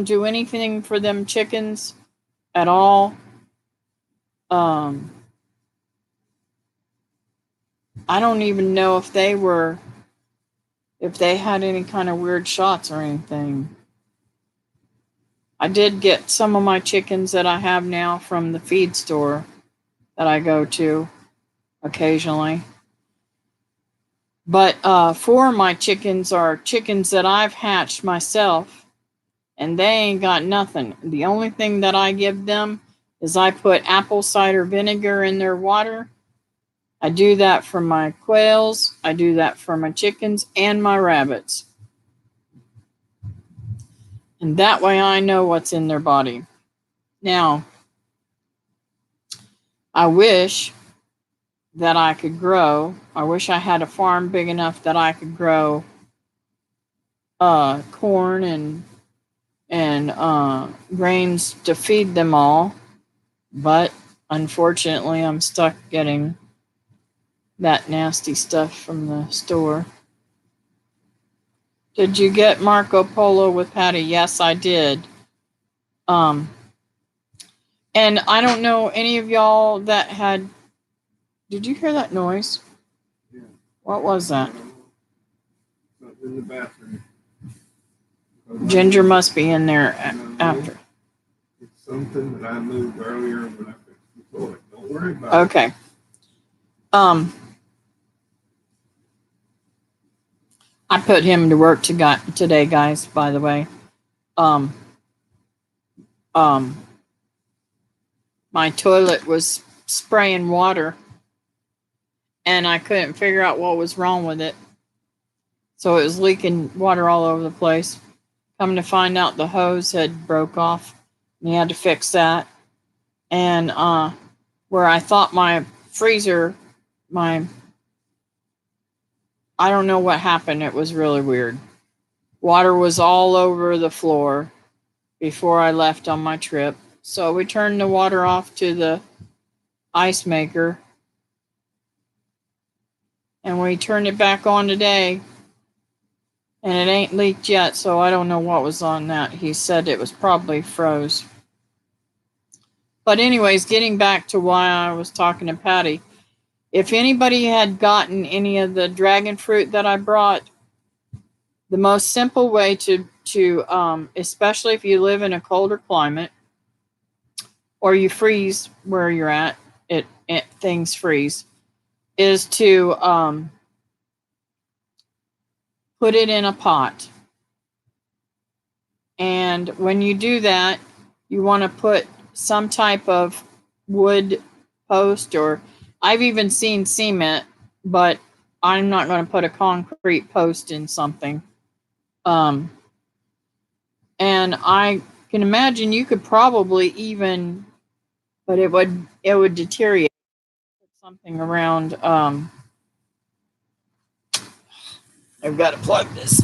Speaker 1: do anything for them chickens at all. I don't even know if they had any kind of weird shots or anything. I did get some of my chickens that I have now from the feed store that I go to occasionally. But 4 of my chickens are chickens that I've hatched myself, and they ain't got nothing. The only thing that I give them is I put apple cider vinegar in their water. I do that for my quails. I do that for my chickens and my rabbits. And that way I know what's in their body. Now, I wish that I could grow. I wish I had a farm big enough that I could grow corn and grains to feed them all. But unfortunately, I'm stuck getting that nasty stuff from the store. Did you get Marco Polo with Patty? Yes, I did. And I don't know any of y'all that had. Did you hear that noise?
Speaker 2: Yeah.
Speaker 1: What was that?
Speaker 2: Something in the bathroom.
Speaker 1: Ginger must be in there after.
Speaker 2: It's something that I moved earlier when I fixed the toilet. Don't worry about it.
Speaker 1: Okay. I put him to work today, guys, by the way. My toilet was spraying water and I couldn't figure out what was wrong with it. So it was leaking water all over the place. Come to find out the hose had broke off and he had to fix that. And where I thought my freezer, I don't know what happened. It was really weird. Water was all over the floor before I left on my trip. So we turned the water off to the ice maker. And we turned it back on today. And it ain't leaked yet, so I don't know what was on that. He said it was probably froze. But anyways, getting back to why I was talking to Patty. If anybody had gotten any of the dragon fruit that I brought, the most simple way to especially if you live in a colder climate or you freeze where you're at, things freeze, is to put it in a pot. And when you do that, you want to put some type of wood post, or I've even seen cement, but I'm not going to put a concrete post in something. And I can imagine you could probably even, but it would deteriorate. Put something around. I've got to plug this.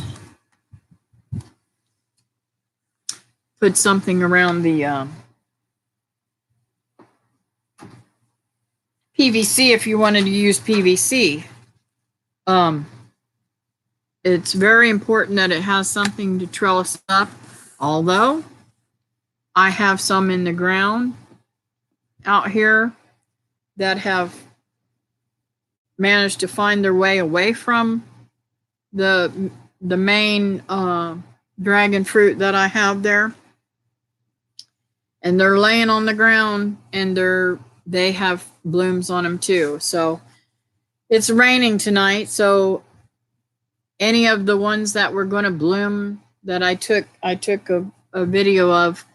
Speaker 1: Put something around the PVC if you wanted to use PVC. It's very important that it has something to trellis up. Although I have some in the ground out here that have managed to find their way away from the main dragon fruit that I have there. And they're laying on the ground and they're they have blooms on them too. So it's raining tonight. So any of the ones that were going to bloom that I took a video of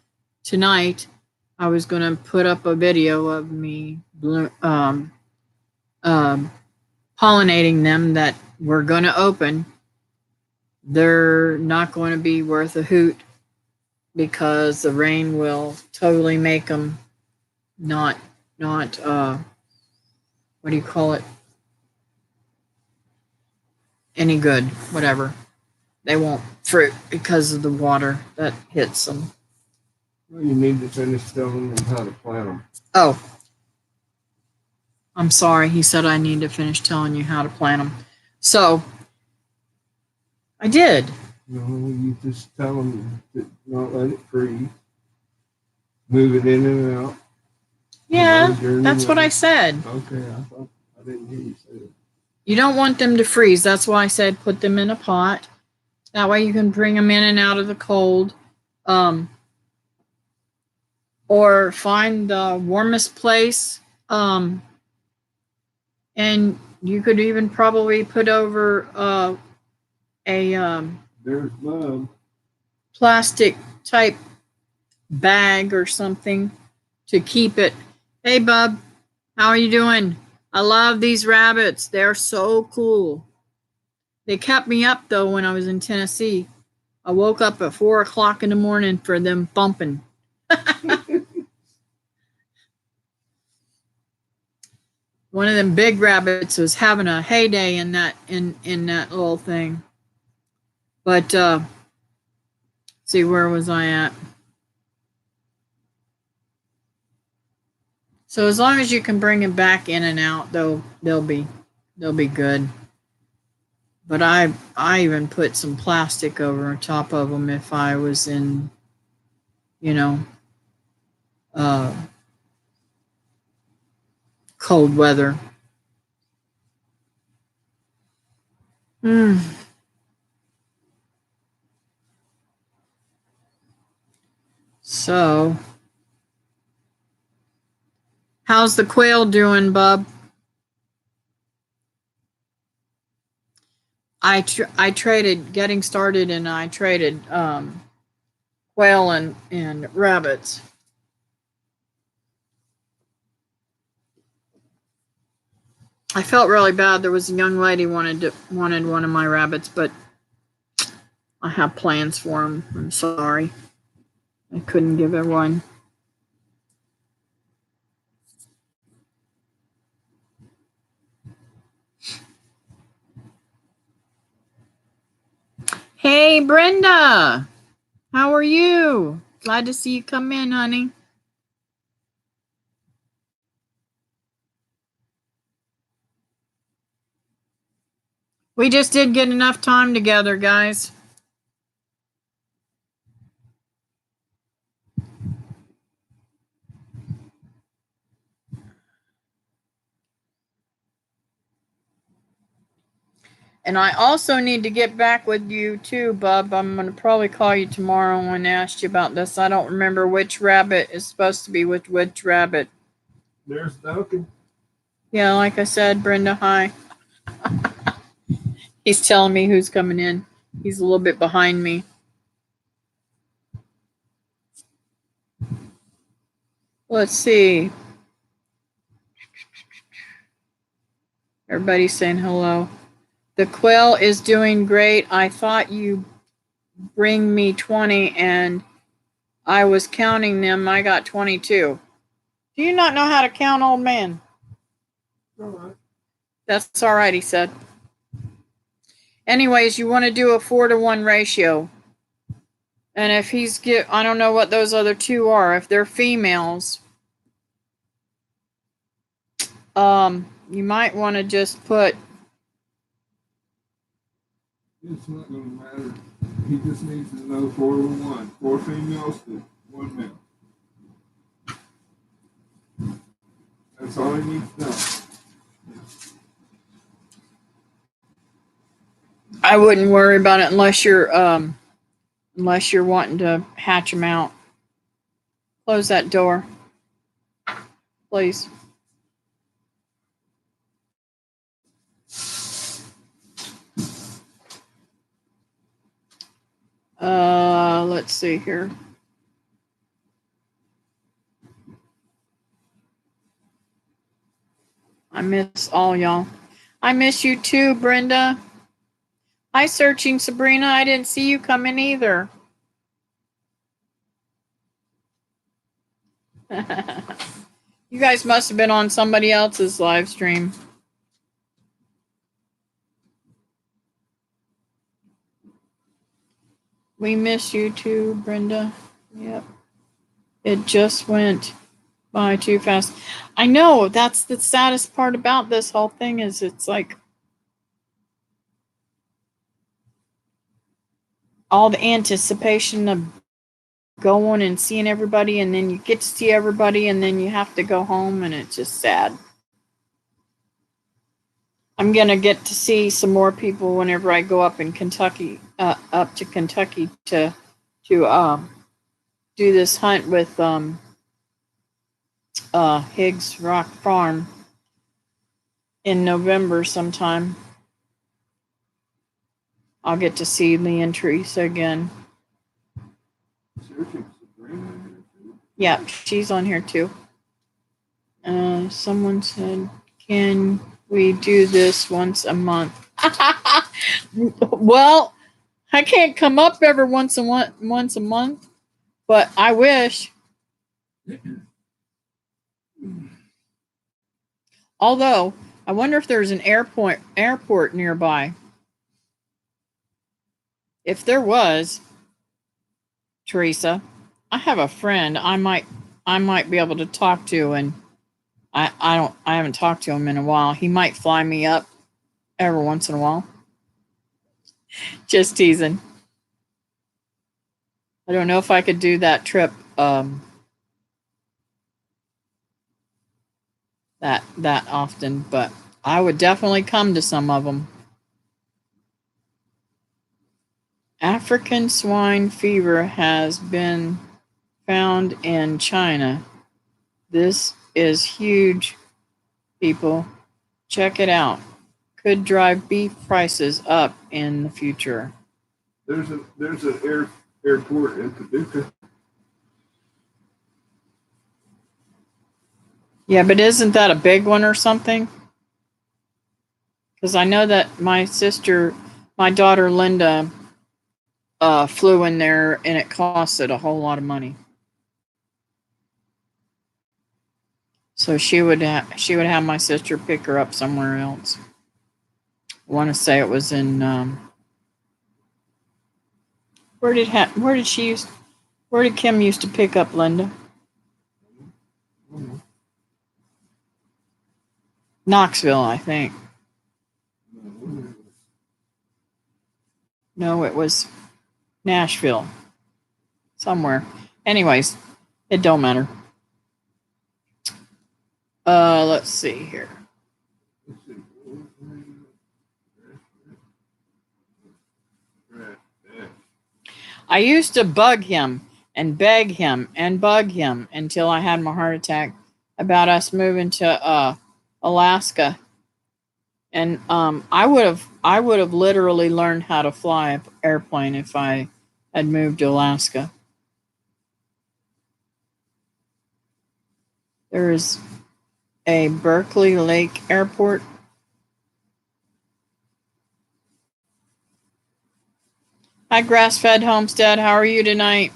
Speaker 1: tonight, I was going to put up a video of me pollinating them that were going to open. They're not going to be worth a hoot because the rain will totally make them not what do you call it? Any good, whatever. They won't fruit because of the water that hits them.
Speaker 2: Well, you need to finish telling them how to plant them.
Speaker 1: Oh, I'm sorry. He said I need to finish telling you how to plant them. So I did.
Speaker 2: No, you just tell them to not let it freeze. Move it in and out.
Speaker 1: Yeah, that's what I said.
Speaker 2: Okay, I didn't hear you say it.
Speaker 1: You don't want them to freeze. That's why I said put them in a pot. That way you can bring them in and out of the cold. Or find the warmest place. And you could even probably put over
Speaker 2: There's Bub.
Speaker 1: plastic type bag or something to keep it. Hey, Bub, how are you doing? I love these rabbits. They're so cool. They kept me up, though, when I was in Tennessee. I woke up at 4 o'clock in the morning for them bumping. One of them big rabbits was having a heyday in that little thing. But see, where was I at? So as long as you can bring them back in and out, they'll be good. But I even put some plastic over top of them if I was in, cold weather. So, how's the quail doing, Bub? I traded getting started, and I traded quail and rabbits. I felt really bad. There was a young lady wanted one of my rabbits, but I have plans for him. I'm sorry, I couldn't give her one. Hey, Brenda, how are you? Glad to see you come in, honey. We just did get enough time together, guys. And I also need to get back with you too, Bub. I'm going to probably call you tomorrow and ask you about this. I don't remember which rabbit is supposed to be with which rabbit.
Speaker 2: There's Duncan.
Speaker 1: Yeah, like I said, Brenda, hi. He's telling me who's coming in. He's a little bit behind me. Let's see. Everybody's saying hello. The quail is doing great. I thought you bring me 20 and I was counting them. I got 22. Do you not know how to count, old man?
Speaker 2: All right.
Speaker 1: That's all right, he said. Anyways, you want to do a 4-to-1 ratio. And if I don't know what those other two are. If they're females, you might want to just put.
Speaker 2: It's not going to matter. He just needs to know 4-to-1. 4 females to 1 male. That's all he needs to know.
Speaker 1: I wouldn't worry about it unless you're wanting to hatch them out. Close that door, please. see here. I miss all y'all. I miss you too, Brenda. Hi, Searching Sabrina. I didn't see you come in either. You guys must have been on somebody else's live stream. We miss you too, Brenda. Yep. It just went by too fast. I know, that's the saddest part about this whole thing is it's like all the anticipation of going and seeing everybody, and then you get to see everybody, and then you have to go home, and it's just sad. I'm gonna get to see some more people whenever I go up in Kentucky, up to Kentucky to do this hunt with Higgs Rock Farm in November sometime. I'll get to see Lee and Teresa again. Yeah, she's on here too. Someone said, "Can we do this once a month?" Well, I can't come up every once a month, but I wish. Although, I wonder if there's an airport nearby. If there was, Teresa, I have a friend I might be able to talk to, and I haven't talked to him in a while. He might fly me up every once in a while. Just teasing. I don't know if I could do that trip that often, but I would definitely come to some of them. African swine fever has been found in China. This is huge, people. Check it out. Could drive beef prices up in the future.
Speaker 2: There's an airport in Paducah.
Speaker 1: Yeah, but isn't that a big one or something? Because I know that my daughter Linda, flew in there, and it costed a whole lot of money. So she would have my sister pick her up somewhere else. I want to say it was in where did Kim used to pick up Linda? Knoxville, I think. No, it was Nashville. Somewhere. Anyways, it don't matter. Let's see here. I used to bug him and beg him and bug him until I had my heart attack about us moving to Alaska. And I would have literally learned how to fly an airplane if I had moved to Alaska. There is a Berkeley Lake Airport. Hi, Grass-Fed Homestead. How are you tonight?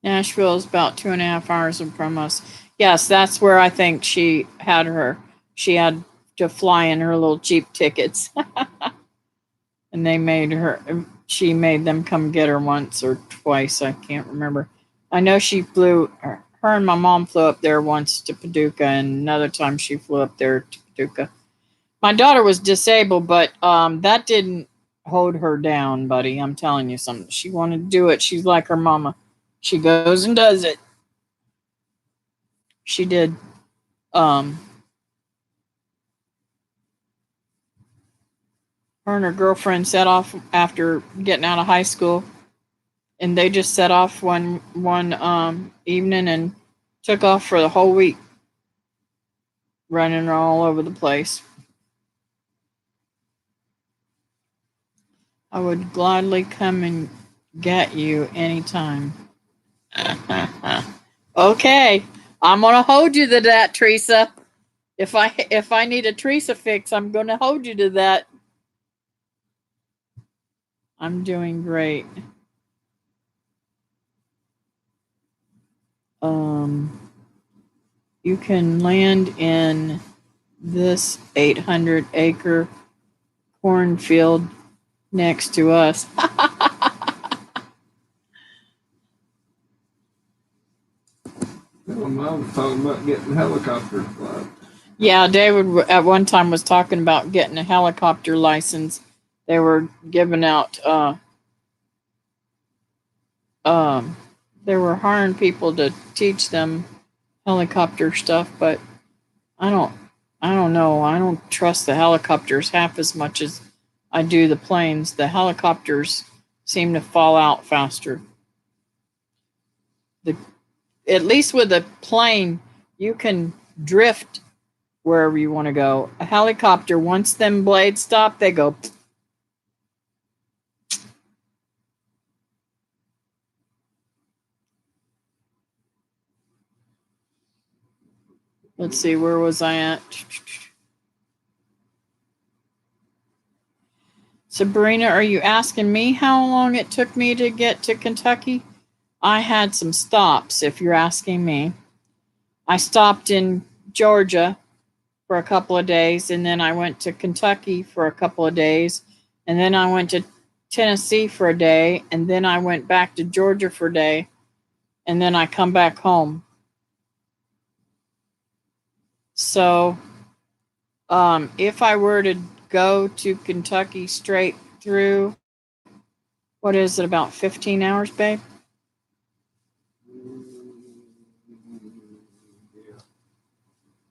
Speaker 1: Nashville is about 2.5 hours from us. Yes, that's where I think she had to fly in her little cheap tickets. And she made them come get her once or twice. I can't remember. I know her and my mom flew up there once to Paducah, and another time she flew up there to Paducah. My daughter was disabled, but that didn't hold her down, buddy. I'm telling you something. She wanted to do it. She's like her mama. She goes and does it. She did. Her and her girlfriend set off after getting out of high school, and they just set off one evening and took off for the whole week, running all over the place. I would gladly come and get you anytime. Okay, I'm gonna hold you to that, Teresa. If I need a Teresa fix, I'm gonna hold you to that. I'm doing great. You can land in this 800-acre cornfield next to us.
Speaker 2: Mom was talking about getting helicopter flight.
Speaker 1: Yeah, David at one time was talking about getting a helicopter license. They were giving out they were hiring people to teach them helicopter stuff, but I don't know. I don't trust the helicopters half as much as I do the planes. The helicopters seem to fall out faster. At least with a plane, you can drift wherever you want to go. A helicopter, once them blades stop, they go. Let's see, where was I at? Sabrina, are you asking me how long it took me to get to Kentucky? I had some stops, if you're asking me. I stopped in Georgia for a couple of days, and then I went to Kentucky for a couple of days, and then I went to Tennessee for a day, and then I went back to Georgia for a day, and then I come back home. So, if I were to go to Kentucky straight through, what is it, about 15 hours, babe?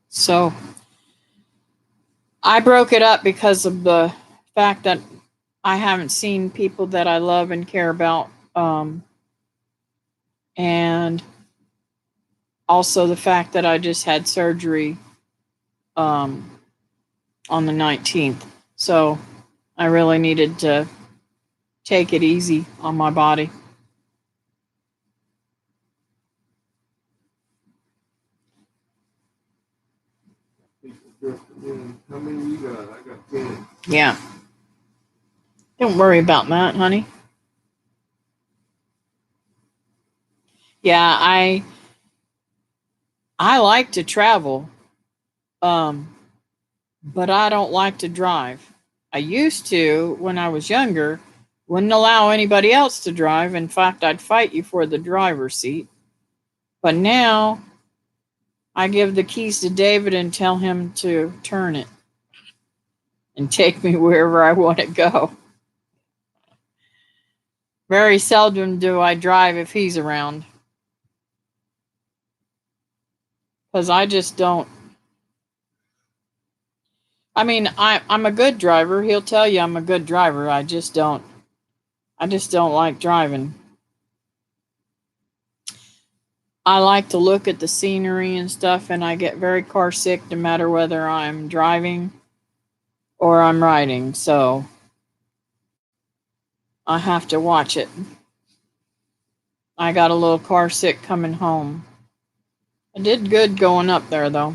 Speaker 1: So I broke it up because of the fact that I haven't seen people that I love and care about. And also the fact that I just had surgery on the 19th. So I really needed to take it easy on my body.
Speaker 2: How many you got? I got 10.
Speaker 1: Yeah. Don't worry about that, honey. Yeah, I like to travel. But I don't like to drive. I used to when I was younger, wouldn't allow anybody else to drive. In fact, I'd fight you for the driver's seat. But now I give the keys to David and tell him to turn it and take me wherever I want to go. Very seldom do I drive if he's around. Because I just don't. I mean, I'm a good driver. He'll tell you I'm a good driver. I just don't like driving. I like to look at the scenery and stuff, and I get very car sick no matter whether I'm driving or I'm riding. So I have to watch it. I got a little car sick coming home. I did good going up there, though.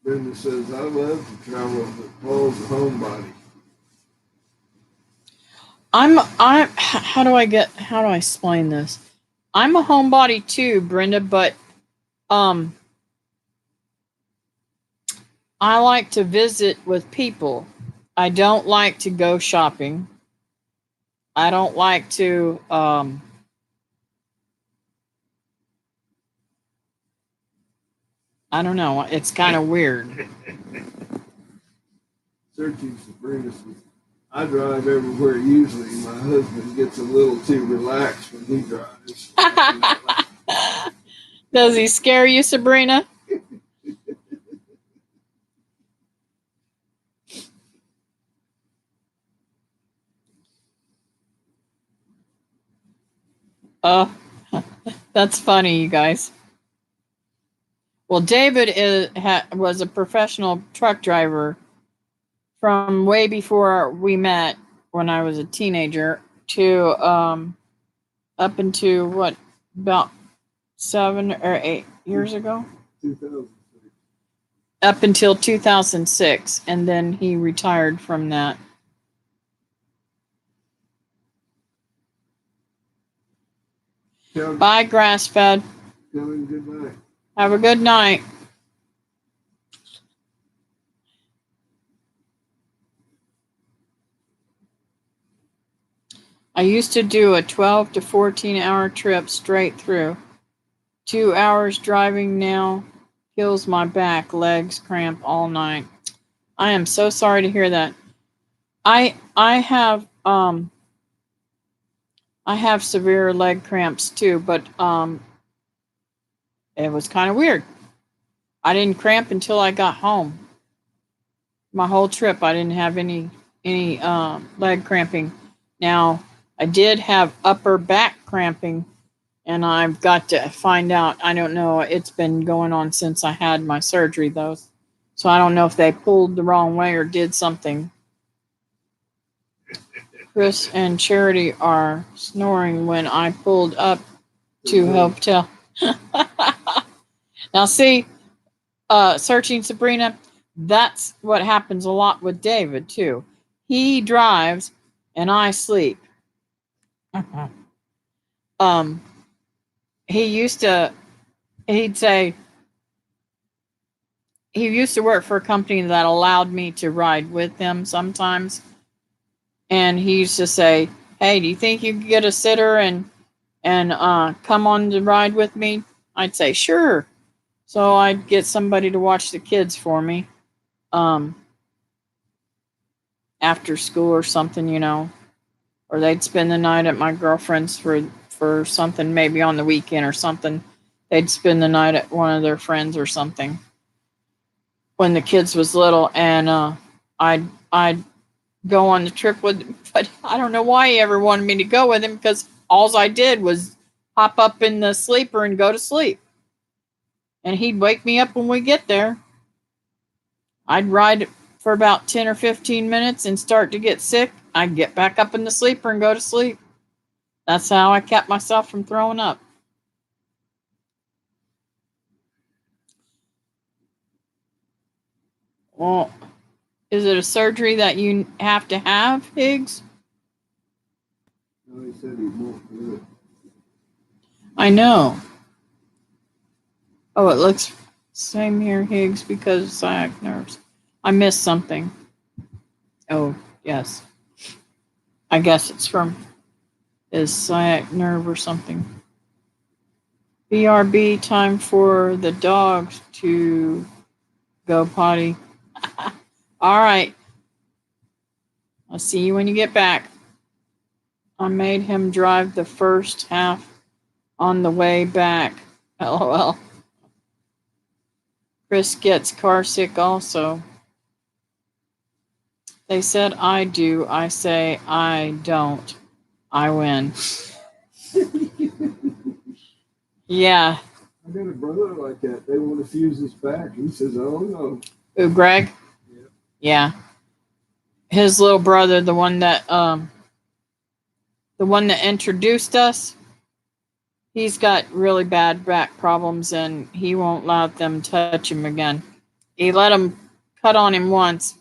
Speaker 2: Brenda says, I love to travel, but Paul's a homebody.
Speaker 1: How do I explain this? I'm a homebody too, Brenda, but I like to visit with people. I don't like to go shopping. I don't like to I don't know. It's kind of weird.
Speaker 2: Searching Sabrina says, I drive everywhere usually. My husband gets a little too relaxed when he drives.
Speaker 1: Does he scare you, Sabrina? Oh, that's funny, you guys. Well, David was a professional truck driver from way before we met when I was a teenager to up into what, about 7 or 8 years ago?
Speaker 2: 2006.
Speaker 1: Up until 2006, and then he retired from that. Bye, grass fed.
Speaker 2: Tell him good night.
Speaker 1: Have a good night. I used to do a 12 to 14 hour trip straight through. 2 hours driving now kills my back, legs cramp all night. I am so sorry to hear that. I have severe leg cramps too, but it was kind of weird. I didn't cramp until I got home. My whole trip I didn't have any leg cramping. Now, I did have upper back cramping, and I've got to find out. I don't know. It's been going on since I had my surgery, though. So I don't know if they pulled the wrong way or did something. Chris and Charity are snoring when I pulled up to hotel. Now, see, searching Sabrina, that's what happens a lot with David, too. He drives and I sleep. He'd say, he used to work for a company that allowed me to ride with him sometimes. And he used to say, hey, do you think you could get a sitter and come on the ride with me? I'd say, sure. So I'd get somebody to watch the kids for me after school or something, you know. Or they'd spend the night at my girlfriend's for something, maybe on the weekend or something. They'd spend the night at one of their friends or something when the kids was little, and I'd go on the trip with him. But I don't know why he ever wanted me to go with him, because all I did was hop up in the sleeper and go to sleep. And he'd wake me up when we get there. I'd ride for about 10 or 15 minutes and start to get sick. I'd get back up in the sleeper and go to sleep. That's how I kept myself from throwing up. Well, is it a surgery that you have to have, Higgs?
Speaker 2: No, he said he won't do it.
Speaker 1: I know. Oh, it looks same here, Higgs, because of sciatic nerves. I missed something. Oh, yes. I guess it's from his sciatic nerve or something. BRB, time for the dogs to go potty. All right. I'll see you when you get back. I made him drive the first half on the way back. LOL. Chris gets car sick also. They said I do. I say I don't. I win. Yeah.
Speaker 2: I got a brother like that. They want to fuse his back. He says, oh no.
Speaker 1: Ooh, Greg? Yeah. His little brother, the one that introduced us, he's got really bad back problems, and he won't let them touch him again. He let them cut on him once,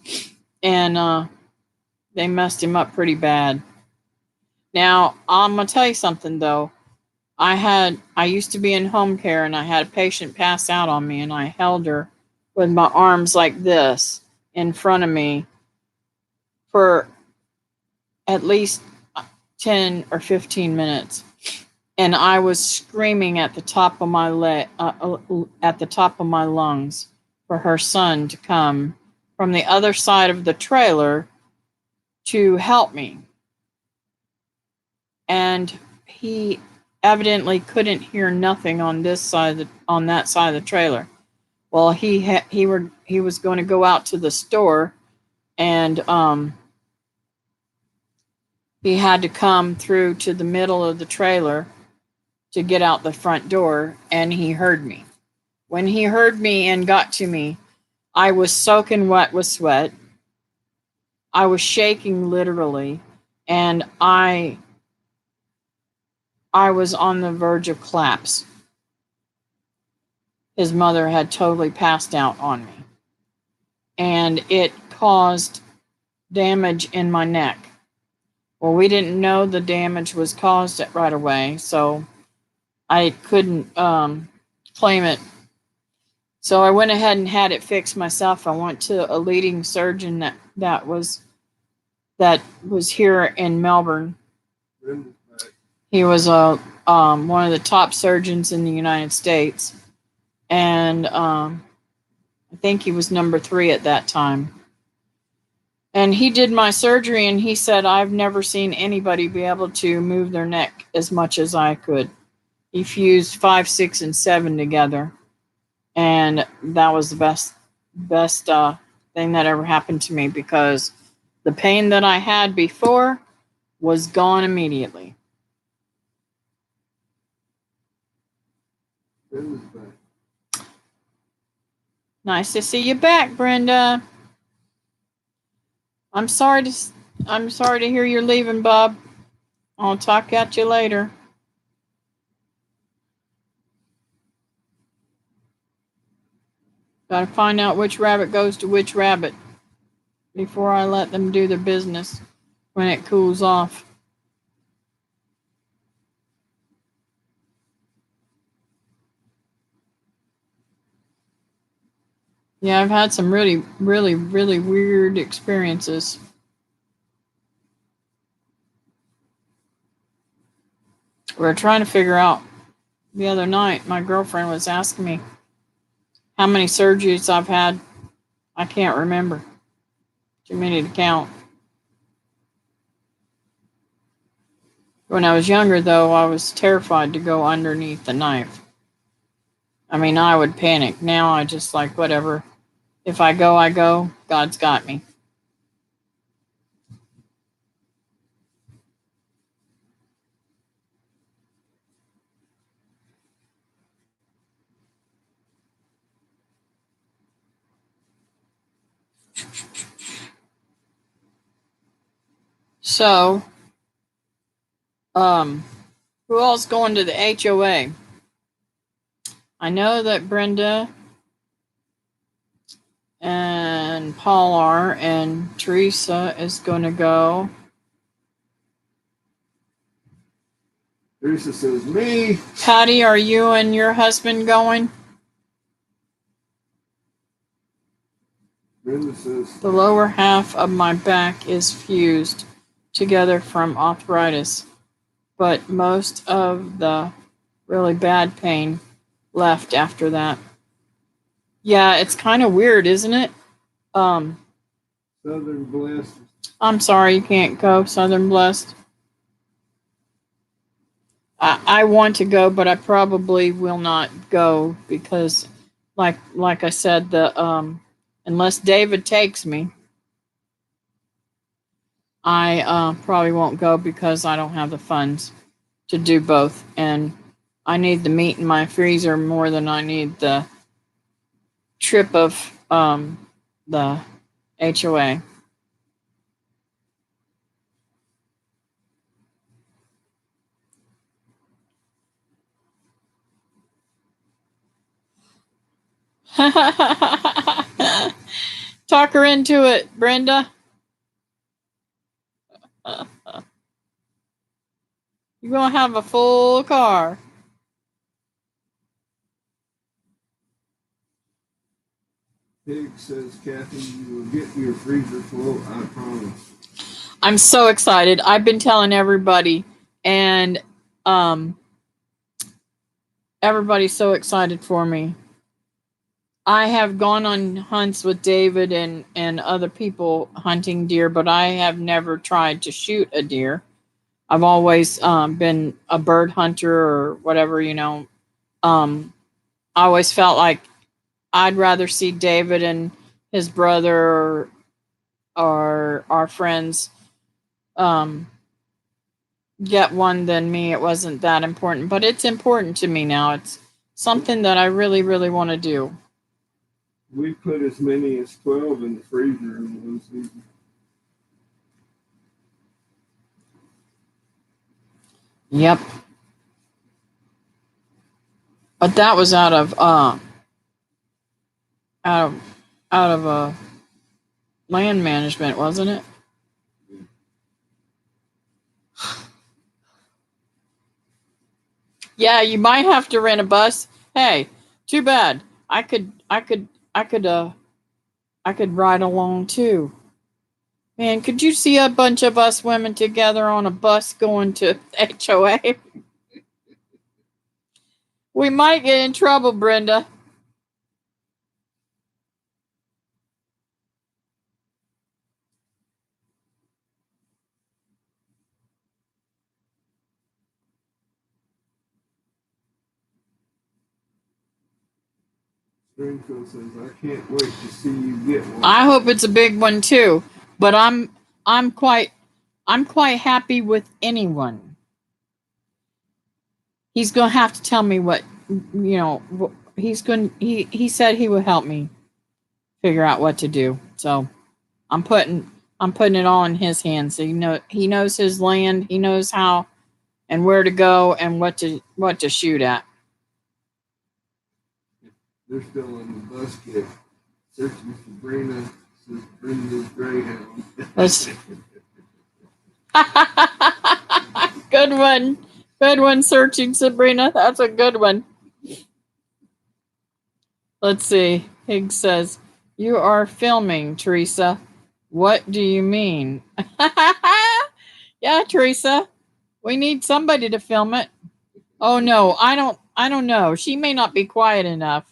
Speaker 1: and they messed him up pretty bad. Now, I'm gonna tell you something though. I used to be in home care, and I had a patient pass out on me, and I held her with my arms like this in front of me for at least 10 or 15 minutes. And I was screaming at the top of my lungs for her son to come from the other side of the trailer to help me. And he evidently couldn't hear nothing on that side of the trailer. Well, he was going to go out to the store, and he had to come through to the middle of the trailer to get out the front door, and he heard me. When he heard me and got to me, I was soaking wet with sweat. I was shaking literally, and I was on the verge of collapse. His mother had totally passed out on me, and it caused damage in my neck. Well, we didn't know the damage was caused right away, so I couldn't claim it. So I went ahead and had it fixed myself. I went to a leading surgeon that was here in Melbourne. He was one of the top surgeons in the United States, and I think he was number 3 at that time. And he did my surgery, and he said, I've never seen anybody be able to move their neck as much as I could. He fused 5, 6, and 7 together, and that was the best thing that ever happened to me, because the pain that I had before was gone immediately. Nice to see you back, Brenda. I'm sorry to hear you're leaving, Bob. I'll talk at you later. Gotta find out which rabbit goes to which rabbit before I let them do their business when it cools off. Yeah, I've had some really, really, really weird experiences. We were trying to figure out the other night. My girlfriend was asking me how many surgeries I've had. I can't remember. Too many to count. When I was younger, though, I was terrified to go underneath the knife. I mean, I would panic. Now I just like, whatever. If I go, I go. God's got me. So, who else going to the HOA? I know that Brenda and Paul are, and Teresa is going to go.
Speaker 2: Teresa says, me.
Speaker 1: Patty, are you and your husband going?
Speaker 2: Brenda says,
Speaker 1: the lower half of my back is fused together from arthritis, but most of the really bad pain left after that. Yeah, it's kind of weird, isn't it?
Speaker 2: Southern Blessed.
Speaker 1: I'm sorry you can't go, Southern Blessed. I want to go, but I probably will not go because, like I said, the unless David takes me, I probably won't go because I don't have the funds to do both, and I need the meat in my freezer more than I need the trip of the HOA. Talk her into it, Brenda. You're going to have a full car.
Speaker 2: Pig says, Kathy, you will get your freezer full, I promise.
Speaker 1: I'm so excited. I've been telling everybody, and everybody's so excited for me. I have gone on hunts with David and other people hunting deer, but I have never tried to shoot a deer. I've always been a bird hunter or whatever, I always felt like I'd rather see David and his brother or our friends get one than me. It wasn't that important, but it's important to me now. It's something that I really, really want to do.
Speaker 2: We put as many as 12 in the freezer in one season.
Speaker 1: Yep. But that was out of land management, wasn't it? Yeah, you might have to rent a bus. Hey, too bad. I could ride along too. Man, could you see a bunch of us women together on a bus going to HOA? We might get in trouble, Brenda.
Speaker 2: Springfield says, I can't wait to see you get one.
Speaker 1: I hope it's a big one too, but I'm quite happy with anyone. He's going to have to tell me what, he said he would help me figure out what to do. So I'm putting it all in his hands. So he knows his land, he knows how and where to go and what to shoot at.
Speaker 2: They're still on the bus kit. Searching Sabrina, says Brenda's Greyhound.
Speaker 1: That's good one. Good one, searching Sabrina. That's a good one. Let's see. Higgs says, you are filming, Teresa. What do you mean? Yeah, Teresa. We need somebody to film it. Oh no, I don't know. She may not be quiet enough.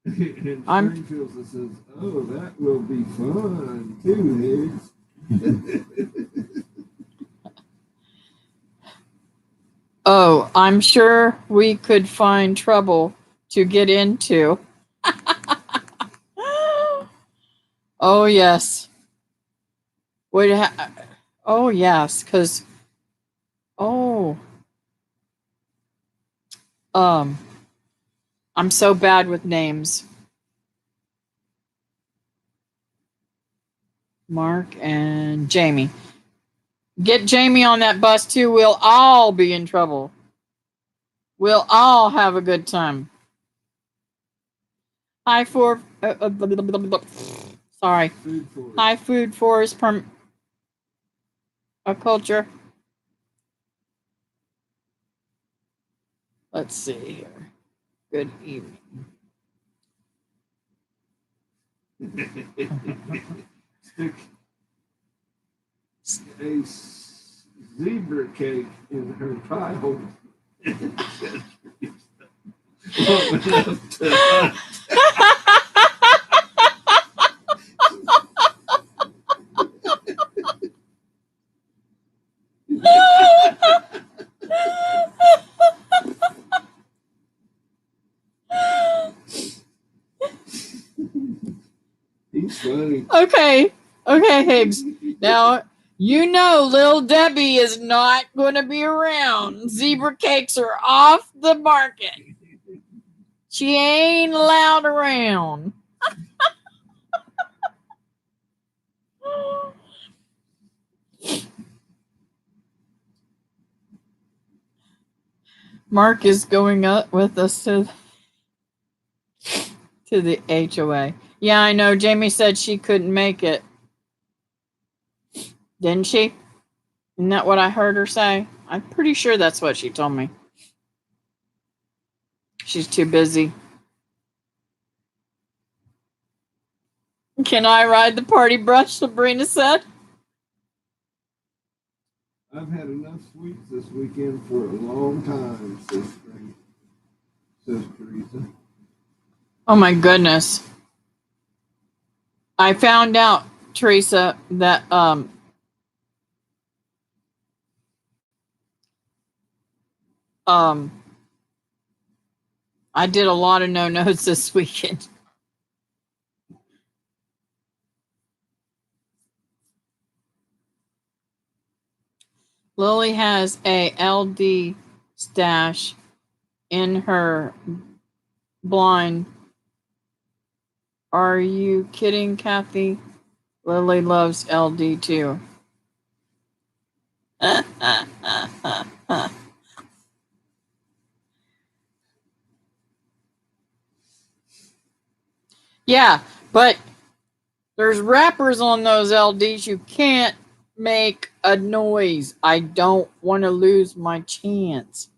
Speaker 2: And Springfield says, oh, that will be fun too, Higgs.
Speaker 1: Oh, I'm sure we could find trouble to get into. Oh yes. Oh yes, because I'm so bad with names. Mark and Jamie. Get Jamie on that bus too. We'll all be in trouble. We'll all have a good time. High for sorry. High food forest culture. Let's see here. Good evening.
Speaker 2: Stick a zebra cake in her pile. He's funny.
Speaker 1: Okay, Higgs. Now, Lil Debbie is not going to be around. Zebra cakes are off the market. She ain't allowed around. Mark is going up with us to the HOA. Yeah, I know. Jamie said she couldn't make it. Didn't she? Isn't that what I heard her say? I'm pretty sure that's what she told me. She's too busy. Can I ride the party brush, Sabrina said?
Speaker 2: I've had enough sweets this weekend for a long time, says Teresa.
Speaker 1: Oh my goodness. I found out, Teresa, that I did a lot of no-nos this weekend. Lily has a LD stash in her blind. Are you kidding, Kathy? Lily loves LD too. Yeah, but there's wrappers on those LDs. You can't make a noise. I don't want to lose my chance.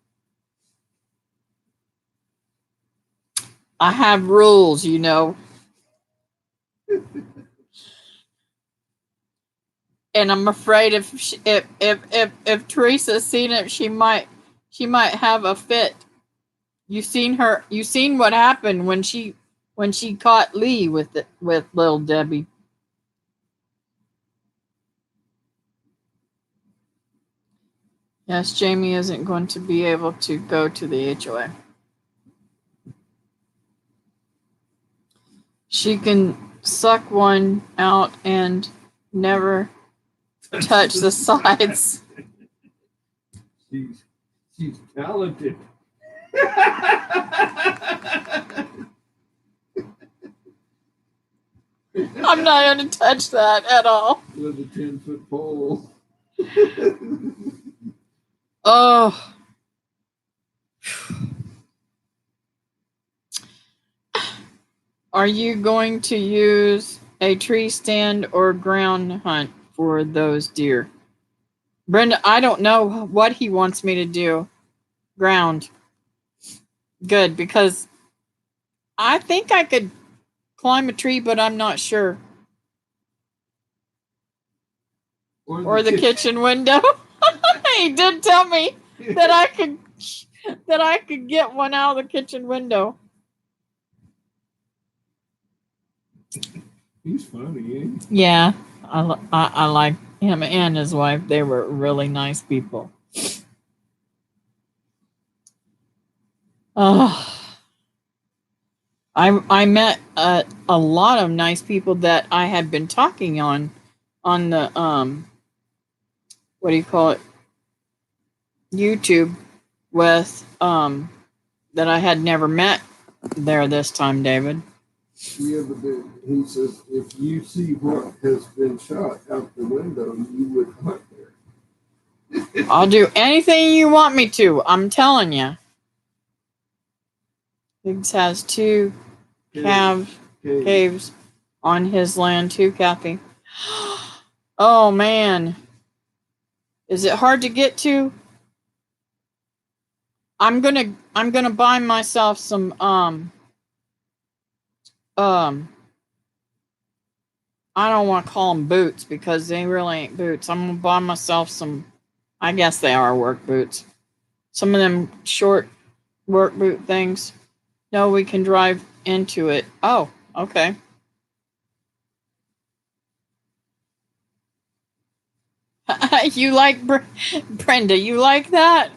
Speaker 1: I have rules, you know. And I'm afraid if Teresa's seen it, she might have a fit. You seen her? You seen what happened when she caught Lee with little Debbie? Yes, Jamie isn't going to be able to go to the HOA. She can suck one out and never touch the sides.
Speaker 2: She's talented.
Speaker 1: I'm not going to touch that at all.
Speaker 2: With a 10-foot pole.
Speaker 1: Oh. Are you going to use a tree stand or ground hunt for those deer? Brenda, I don't know what he wants me to do. Ground. Good, because I think I could climb a tree, but I'm not sure. Or the kitchen window. He did tell me that I could get one out of the kitchen window.
Speaker 2: He's funny, ain't
Speaker 1: he? Yeah, I like him and his wife. They were really nice people. Oh, I met a lot of nice people that I had been talking on the what do you call it, YouTube with that I had never met there this time, David.
Speaker 2: Yeah, but he says if you see what has been shot out the window, you would hunt there.
Speaker 1: I'll do anything you want me to. I'm telling you. Higgs has two caves on his land too, Kathy. Oh man. Is it hard to get to? I'm gonna buy myself some I don't want to call them boots because they really ain't boots. I'm gonna buy myself some, I guess they are work boots. Some of them short work boot things. No, we can drive into it. Oh, okay. You like Brenda? You like that?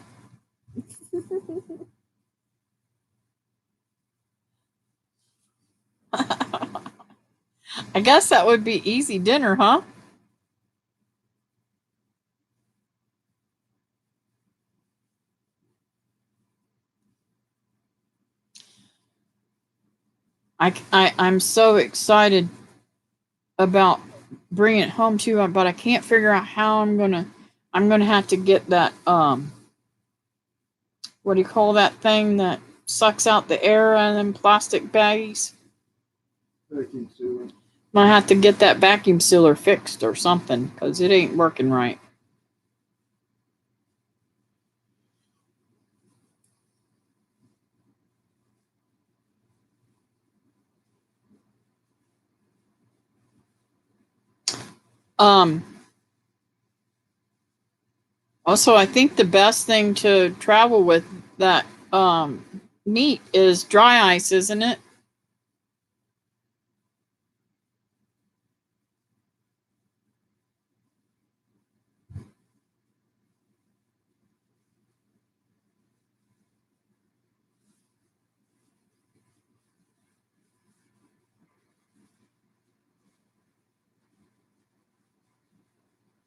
Speaker 1: I guess that would be easy dinner, huh? I'm so excited about bringing it home too, but I can't figure out how I'm gonna have to get that what do you call that thing that sucks out the air and then plastic baggies?
Speaker 2: Vacuum sealer.
Speaker 1: Might have to get that vacuum sealer fixed or something because it ain't working right. Also, I think the best thing to travel with that meat is dry ice, isn't it?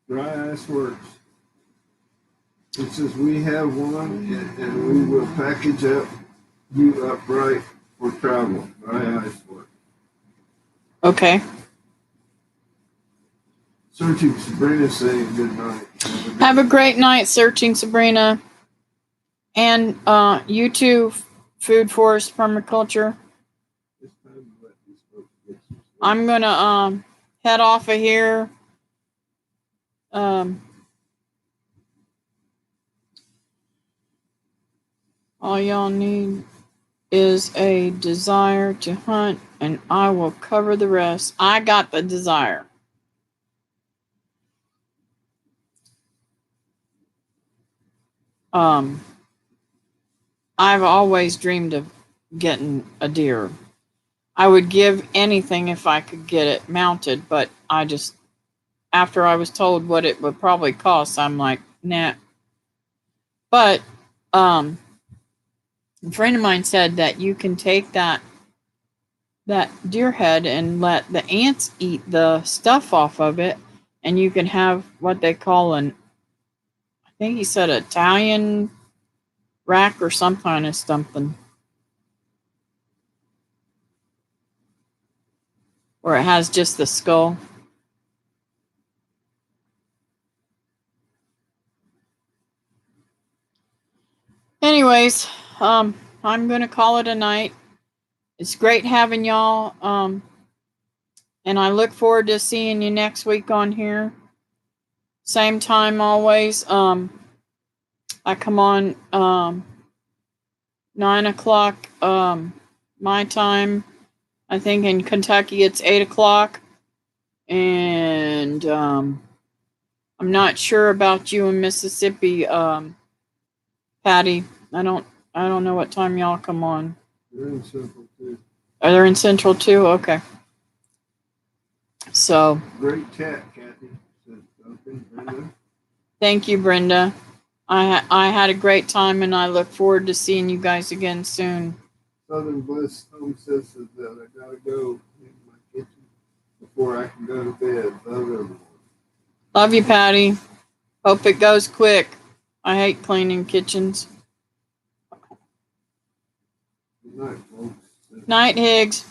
Speaker 2: Dry ice works. It says we have one and we will package you up right for travel. Dry ice works.
Speaker 1: Okay.
Speaker 2: Searching Sabrina saying good night.
Speaker 1: Have a great night searching, Sabrina. And you too, Food Forest Permaculture.
Speaker 2: It's time to let these folks get some sleep.
Speaker 1: I'm gonna head off of here. All y'all need is a desire to hunt, and I will cover the rest. I got the desire. I've always dreamed of getting a deer. I would give anything if I could get it mounted, but I just, after I was told what it would probably cost, I'm like, nah. But a friend of mine said that you can take that deer head and let the ants eat the stuff off of it, and you can have what they call I think he said Italian rack or some kind of something, where it has just the skull. Anyways, I'm gonna call it a night. It's great having y'all. And I look forward to seeing you next week on here. Same time always. I come on 9:00 my time. I think in Kentucky it's 8:00. And I'm not sure about you in Mississippi, Patty. I don't know what time y'all come on.
Speaker 2: They're in Central too.
Speaker 1: Are they in Central too? Okay. So
Speaker 2: Great chat, Kathy. Says Duncan, Brenda.
Speaker 1: thank you, Brenda. I had a great time, and I look forward to seeing you guys again soon.
Speaker 2: Southern Bliss Homestead says that I gotta go in my kitchen before I can go to bed. Love everyone.
Speaker 1: Love you, Patty. Hope it goes quick. I hate cleaning kitchens.
Speaker 2: Good night, folks.
Speaker 1: Night, Higgs.